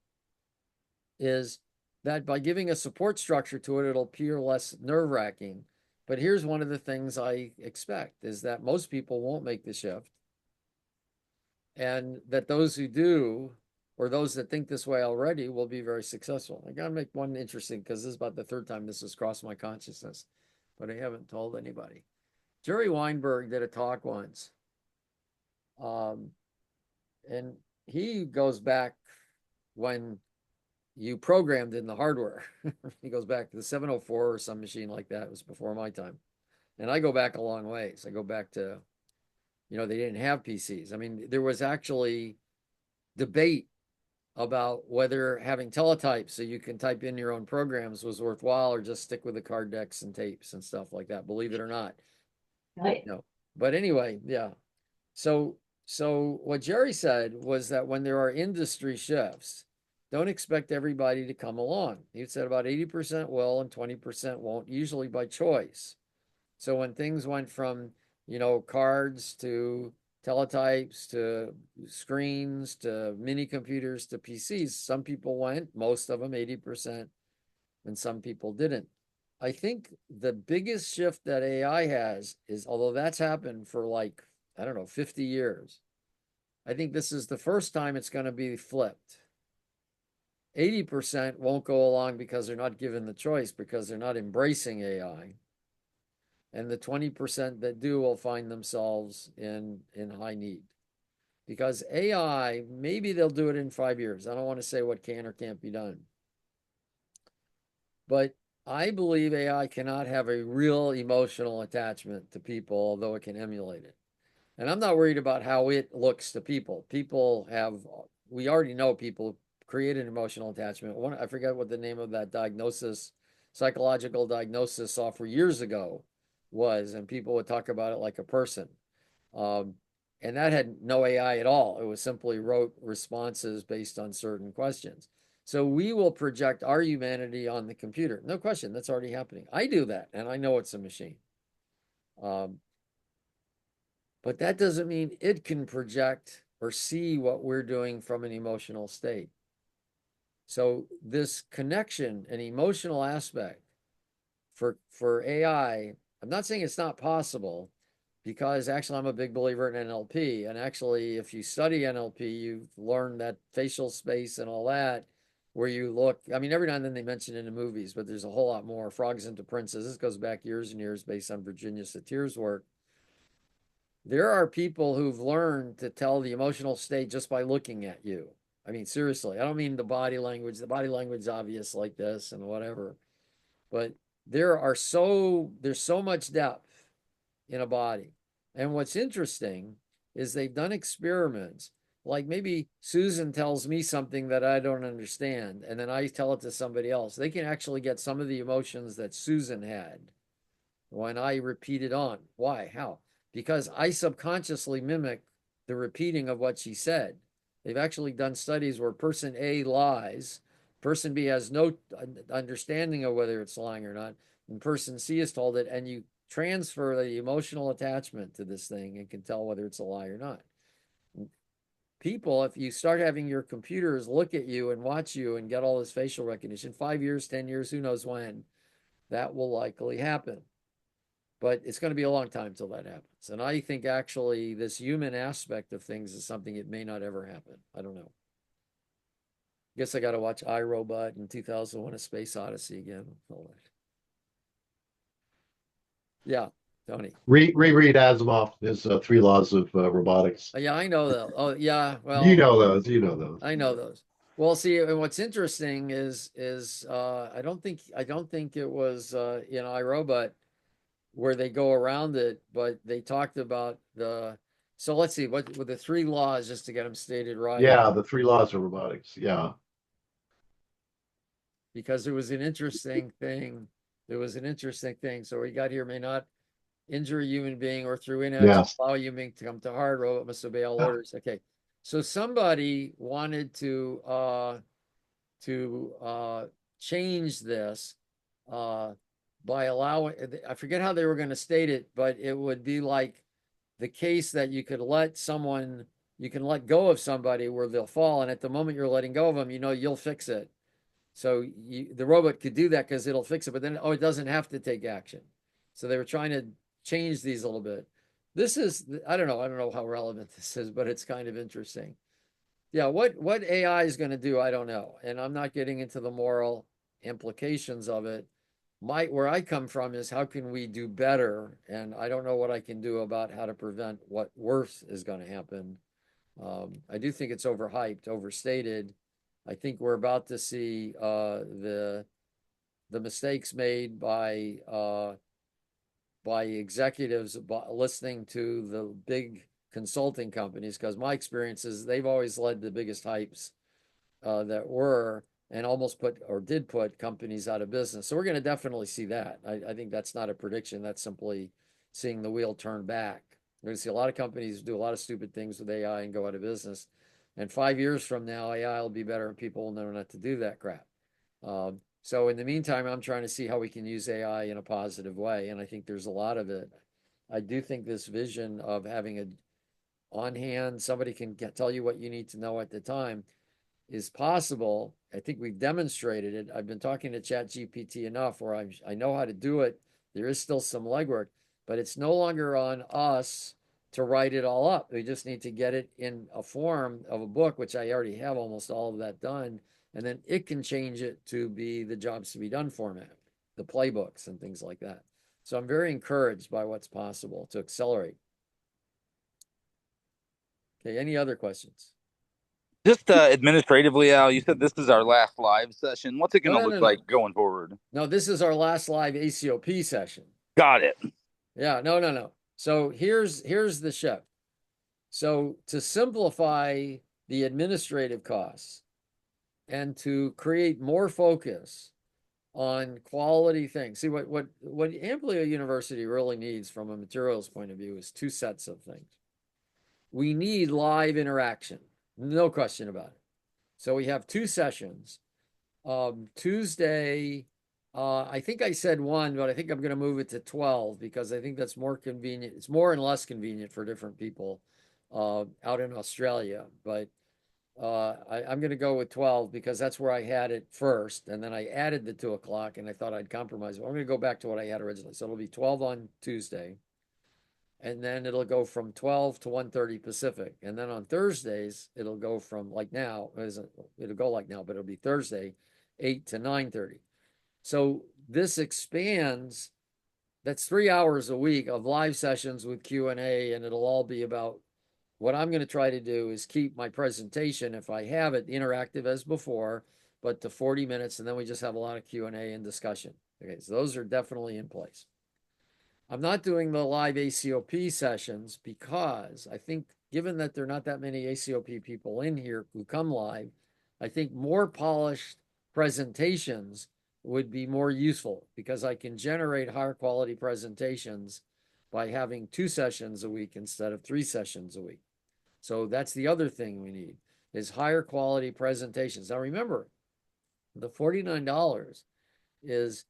is that by giving a support structure to it, it'll appear less nerve-wracking. But here's one of the things I expect is that most people won't make the shift. And that those who do, or those that think this way already, will be very successful. I gotta make one interesting because this is about the third time this has crossed my consciousness, but I haven't told anybody. Jerry Weinberg did a talk once. And he goes back when you programmed in the hardware. He goes back to the 704 or some machine like that. It was before my time. And I go back a long ways. I go back to, they didn't have PCs. I mean, there was actually debate about whether having teletypes so you can type in your own programs was worthwhile or just stick with the card decks and tapes and stuff like that, believe it or not. Right. No. But anyway, yeah. So what Jerry said was that when there are industry shifts, don't expect everybody to come along. He said about 80% will and 20% won't, usually by choice. So when things went from, cards to teletypes to screens to mini computers to PCs, some people went, most of them 80%, and some people didn't. I think the biggest shift that AI has is, although that's happened for like, I don't know, 50 years, I think this is the first time it's going to be flipped. 80% won't go along because they're not given the choice, because they're not embracing AI. And the 20% that do will find themselves in high need. Because AI, maybe they'll do it in 5 years. I don't want to say what can or can't be done. But I believe AI cannot have a real emotional attachment to people, although it can emulate it. And I'm not worried about how it looks to people. We already know people create an emotional attachment. I forget what the name of that psychological diagnosis software years ago was, and people would talk about it like a person. And that had no AI at all. It was simply wrote responses based on certain questions. So we will project our humanity on the computer. No question, that's already happening. I do that, and I know it's a machine. But that doesn't mean it can project or see what we're doing from an emotional state. So this connection and emotional aspect for AI, I'm not saying it's not possible, because actually I'm a big believer in NLP. And actually, if you study NLP, you learn that facial space and all that, where you look, I mean, every now and then they mention it in the movies, but there's a whole lot more. Frogs into Princes, this goes back years and years based on Virginia Satir's work. There are people who've learned to tell the emotional state just by looking at you. I mean, seriously, I don't mean the body language. The body language is obvious like this and whatever. But there's so much depth in a body. And what's interesting is they've done experiments. Like maybe Susan tells me something that I don't understand, and then I tell it to somebody else. They can actually get some of the emotions that Susan had when I repeat it on. Why? How? Because I subconsciously mimic the repeating of what she said. They've actually done studies where person A lies, person B has no understanding of whether it's lying or not, and person C is told it, and you transfer the emotional attachment to this thing and can tell whether it's a lie or not. People, if you start having your computers look at you and watch you and get all this facial recognition, 5 years, 10 years, who knows when, that will likely happen. But it's going to be a long time till that happens. And I think actually this human aspect of things is something it may not ever happen. I don't know. Guess I got to watch iRobot in 2001: A Space Odyssey again. All that. Yeah, Tony. Reread Asimov, his three laws of robotics. Yeah, I know that. Oh, yeah. You Well, know those. You know those. I know those. Well, see, and what's interesting is I don't think it was in iRobot where they go around it, but they talked about the. So let's see what were the three laws just to get them stated right, Yeah, the three laws of robotics. Yeah. because there was an interesting thing. There was an interesting thing. So we got here may not injure a human being or through inaction Yes. allow a human being to come to harm. Robot must obey all orders. Okay. So somebody wanted to change this uh, by allowing, I forget how they were going to state it, but it would be like the case that you could let someone, you can let go of somebody where they'll fall. And at the moment you're letting go of them, you know, you'll fix it. So the robot could do that because it'll fix it, but then, oh, it doesn't have to take action. So they were trying to change these a little bit. This is, I don't know how relevant this is, but it's kind of interesting. Yeah, what AI is going to do, I don't know. And I'm not getting into the moral implications of it. Where I come from is how can we do better? And I don't know what I can do about how to prevent what worse is going to happen. I do think it's overhyped, overstated. I think we're about to see the mistakes made by executives listening to the big consulting companies, because my experience is they've always led the biggest hypes that were and almost put or did put companies out of business. So we're going to definitely see that. I think that's not a prediction. That's simply seeing the wheel turn back. We're going to see a lot of companies do a lot of stupid things with AI and go out of business. And 5 years from now, AI will be better and people will know not to do that crap. So in the meantime, I'm trying to see how we can use AI in a positive way. And I think there's a lot of it. I do think this vision of having a on hand, somebody can tell you what you need to know at the time is possible. I think we've demonstrated it. I've been talking to ChatGPT enough where I know how to do it. There is still some legwork, but it's no longer on us to write it all up. We just need to get it in a form of a book, which I already have almost all of that done. And then it can change it to be the jobs to be done format, the playbooks and things like that. So I'm very encouraged by what's possible to accelerate. Okay, any other questions? Just administratively, Al, you said this is our last live session. What's it going to look No. like going forward? No, this is our last live ACOP session. Got it. Yeah, no. So here's the shift. So to simplify the administrative costs and to create more focus on quality things. See what Amplio University really needs from a materials point of view is two sets of things. We need live interaction, no question about it. So we have two sessions. Tuesday, I think I said 1, but I think I'm going to move it to 12 because I think that's more convenient. It's more and less convenient for different people out in Australia. But I'm going to go with 12 because that's where I had it first. And then I added the 2 o'clock and I thought I'd compromise. Well, I'm going to go back to what I had originally. So it'll be 12 on Tuesday. And then it'll go from 12 to 1:30 Pacific. And then on Thursdays, it'll go from like now, it'll go like now, but it'll be Thursday, 8 to 9:30. So this expands, that's 3 hours a week of live sessions with Q&A, and it'll all be about what I'm going to try to do is keep my presentation, if I have it, interactive as before, but to 40 minutes, and then we just have a lot of Q&A and discussion. Okay, so those are definitely in place. I'm not doing the live ACOP sessions because I think, given that there are not that many ACOP people in here who come live, I think more polished presentations would be more useful because I can generate higher quality presentations by having 2 sessions a week instead of 3 sessions a week. So that's the other thing we need is higher quality presentations. Now remember, the $49 is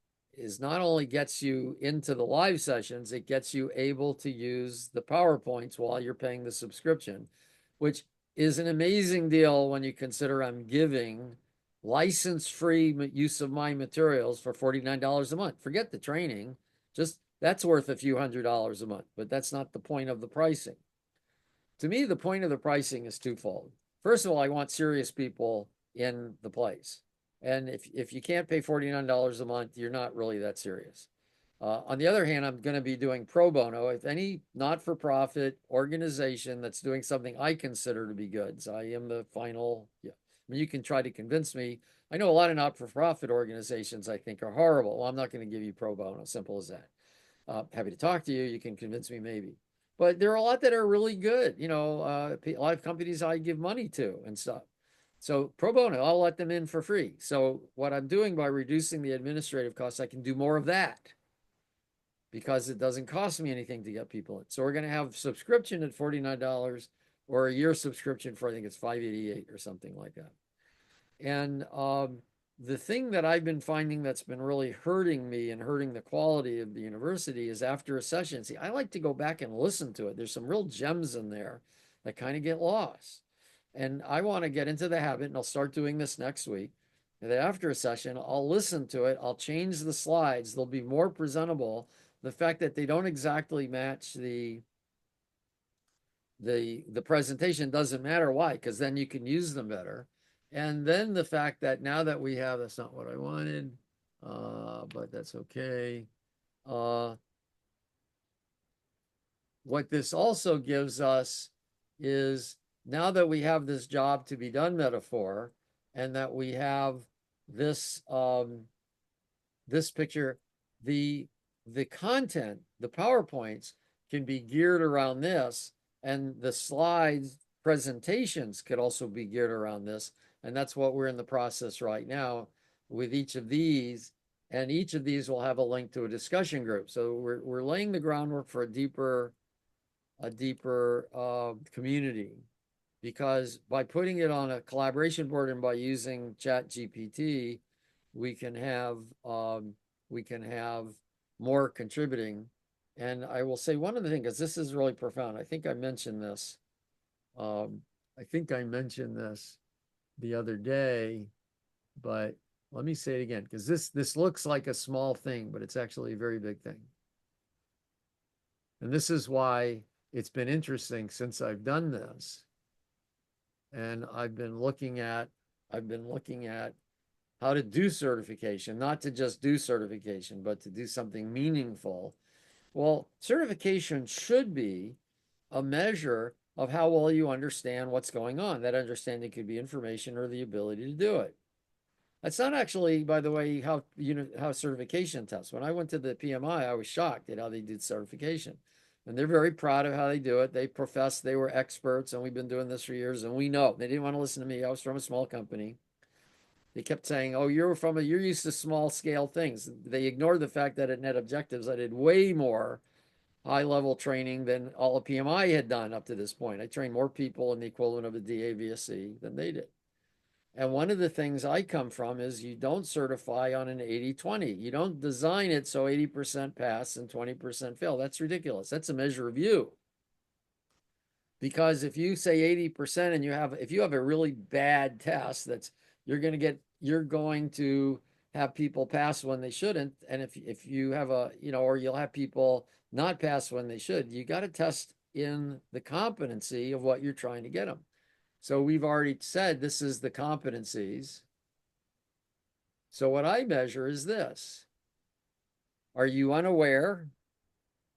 not only gets you into the live sessions, it gets you able to use the PowerPoints while you're paying the subscription, which is an amazing deal when you consider I'm giving license-free use of my materials for $49 a month. Forget the training, just that's worth a few $100s a month, but that's not the point of the pricing. To me, the point of the pricing is twofold. First of all, I want serious people in the place. And if you can't pay $49 a month, you're not really that serious. On the other hand, I'm going to be doing pro bono. If any not-for-profit organization that's doing something I consider to be good, so I am the final. Yeah, I mean, you can try to convince me. I know a lot of not-for-profit organizations I think are horrible. Well, I'm not going to give you pro bono. Simple as that. Happy to talk to you. You can convince me maybe. But there are a lot that are really good. You know, a lot of companies I give money to and stuff. So pro bono, I'll let them in for free. So what I'm doing by reducing the administrative costs, I can do more of that because it doesn't cost me anything to get people in. So we're going to have subscription at $49 or a year subscription for, I think it's $588 or something like that. And the thing that I've been finding that's been really hurting me and hurting the quality of the university is after a session. See, I like to go back and listen to it. There's some real gems in there that kind of get lost. And I want to get into the habit, and I'll start doing this next week. And then after a session, I'll listen to it. I'll change the slides. They'll be more presentable. The fact that they don't exactly match the presentation doesn't matter. Why? Because then you can use them better. And then the fact that now that we have, that's not what I wanted, but that's okay. What this also gives us is now that we have this job to be done metaphor, and that we have this this picture, the content, the PowerPoints can be geared around this, and the slides presentations could also be geared around this. And that's what we're in the process right now with each of these. And each of these will have a link to a discussion group. So we're laying the groundwork for a deeper community, because by putting it on a collaboration board and by using ChatGPT, we can have more contributing. And I will say one other thing, because this is really profound. I think I mentioned this. The other day, but let me say it again, because this looks like a small thing, but it's actually a very big thing. And this is why it's been interesting since I've done this. And I've been looking at how to do certification, not to just do certification, but to do something meaningful. Well, certification should be a measure of how well you understand what's going on. That understanding could be information or the ability to do it. That's not actually, by the way, how certification tests. When I went to the PMI, I was shocked at how they did certification. And they're very proud of how they do it. They profess they were experts, and we've been doing this for years, and we know. They didn't want to listen to me. I was from a small company. They kept saying, oh, you're used to small scale things. They ignored the fact that at Net Objectives, I did way more high-level training than all of PMI had done up to this point. I trained more people in the equivalent of a DAVSC than they did. And one of the things I come from is you don't certify on an 80-20. You don't design it so 80% pass and 20% fail. That's ridiculous. That's a measure of you. Because if you say 80% and if you have a really bad test, you're going to have people pass when they shouldn't. And if you have or you'll have people not pass when they should, you got to test in the competency of what you're trying to get them. So we've already said this is the competencies. So what I measure is this. Are you unaware?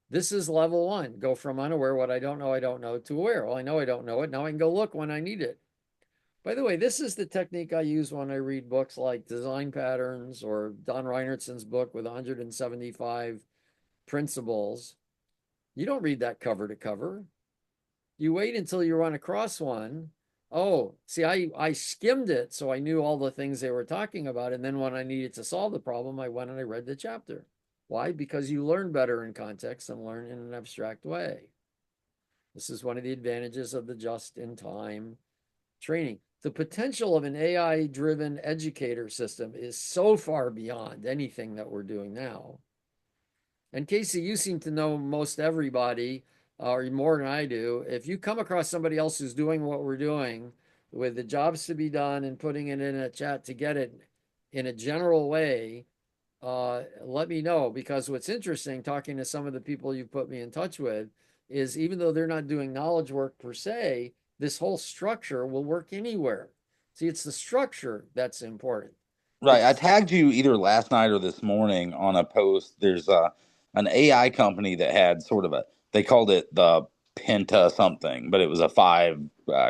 This is level 1. Go from unaware, what I don't know, to aware. Well, I know I don't know it. Now I can go look when I need it. By the way, this is the technique I use when I read books like Design Patterns or Don Reinertson's book with 175 principles. You don't read that cover to cover. You wait until you run across one. Oh, see, I skimmed it, so I knew all the things they were talking about. And then when I needed to solve the problem, I went and I read the chapter. Why? Because you learn better in context than learn in an abstract way. This is one of the advantages of the just-in-time training. The potential of an AI-driven educator system is so far beyond anything that we're doing now. And Casey, you seem to know most everybody, or more than I do. If you come across somebody else who's doing what we're doing with the jobs to be done and putting it in a chat to get it in a general way, let me know, because what's interesting, talking to some of the people you put me in touch with, is even though they're not doing knowledge work per se, this whole structure will work anywhere. See, it's the structure that's important. Right. I tagged you either last night or this morning on a post. There's an AI company that had sort of they called it the Penta something, but it was a 5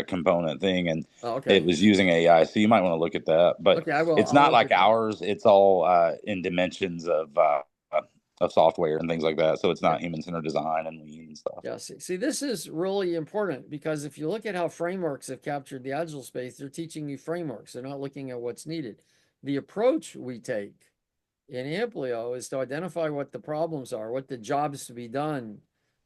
component thing, and okay. it was using AI. So you might want to look at that. But Okay, I will. it's I'll not look like at that. ours. It's all in dimensions of software and things like that. So it's not human-centered design and lean and stuff. Yeah, see, this is really important because if you look at how frameworks have captured the Agile space, they're teaching you frameworks. They're not looking at what's needed. The approach we take in Amplio is to identify what the problems are, what the jobs to be done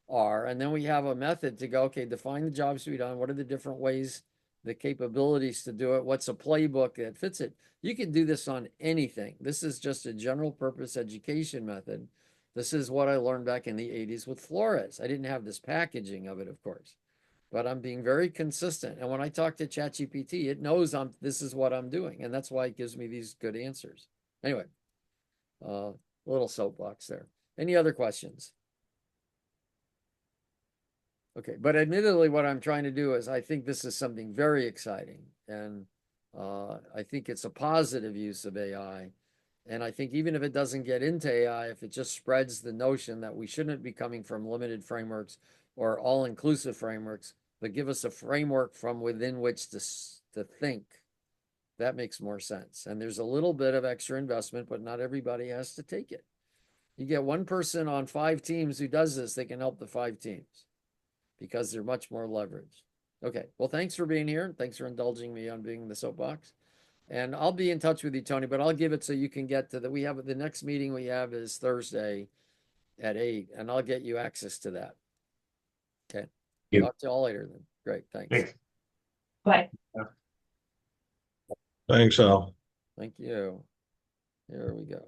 are, and then we have a method to go, okay, define the jobs to be done. What are the different ways, the capabilities to do it? What's a playbook that fits it? You can do this on anything. This is just a general purpose education method. This is what I learned back in the 80s with Flores. I didn't have this packaging of it, of course, but I'm being very consistent. And when I talk to ChatGPT, it knows this is what I'm doing. And that's why it gives me these good answers. Anyway, little soapbox there. Any other questions? Okay, but admittedly, what I'm trying to do is I think this is something very exciting. And I think it's a positive use of AI. And I think even if it doesn't get into AI, if it just spreads the notion that we shouldn't be coming from limited frameworks or all-inclusive frameworks, but give us a framework from within which to think, that makes more sense. And there's a little bit of extra investment, but not everybody has to take it. You get one person on 5 teams who does this, they can help the 5 teams because they're much more leveraged. Okay, well, thanks for being here. Thanks for indulging me on being the soapbox. And I'll be in touch with you, Tony, but I'll give it so you can get to we have the next meeting we have is Thursday at 8, and I'll get you access to that. Okay. Talk to you all later then. Great. Thanks. Bye. Thanks, Al. Thank you. Here we go.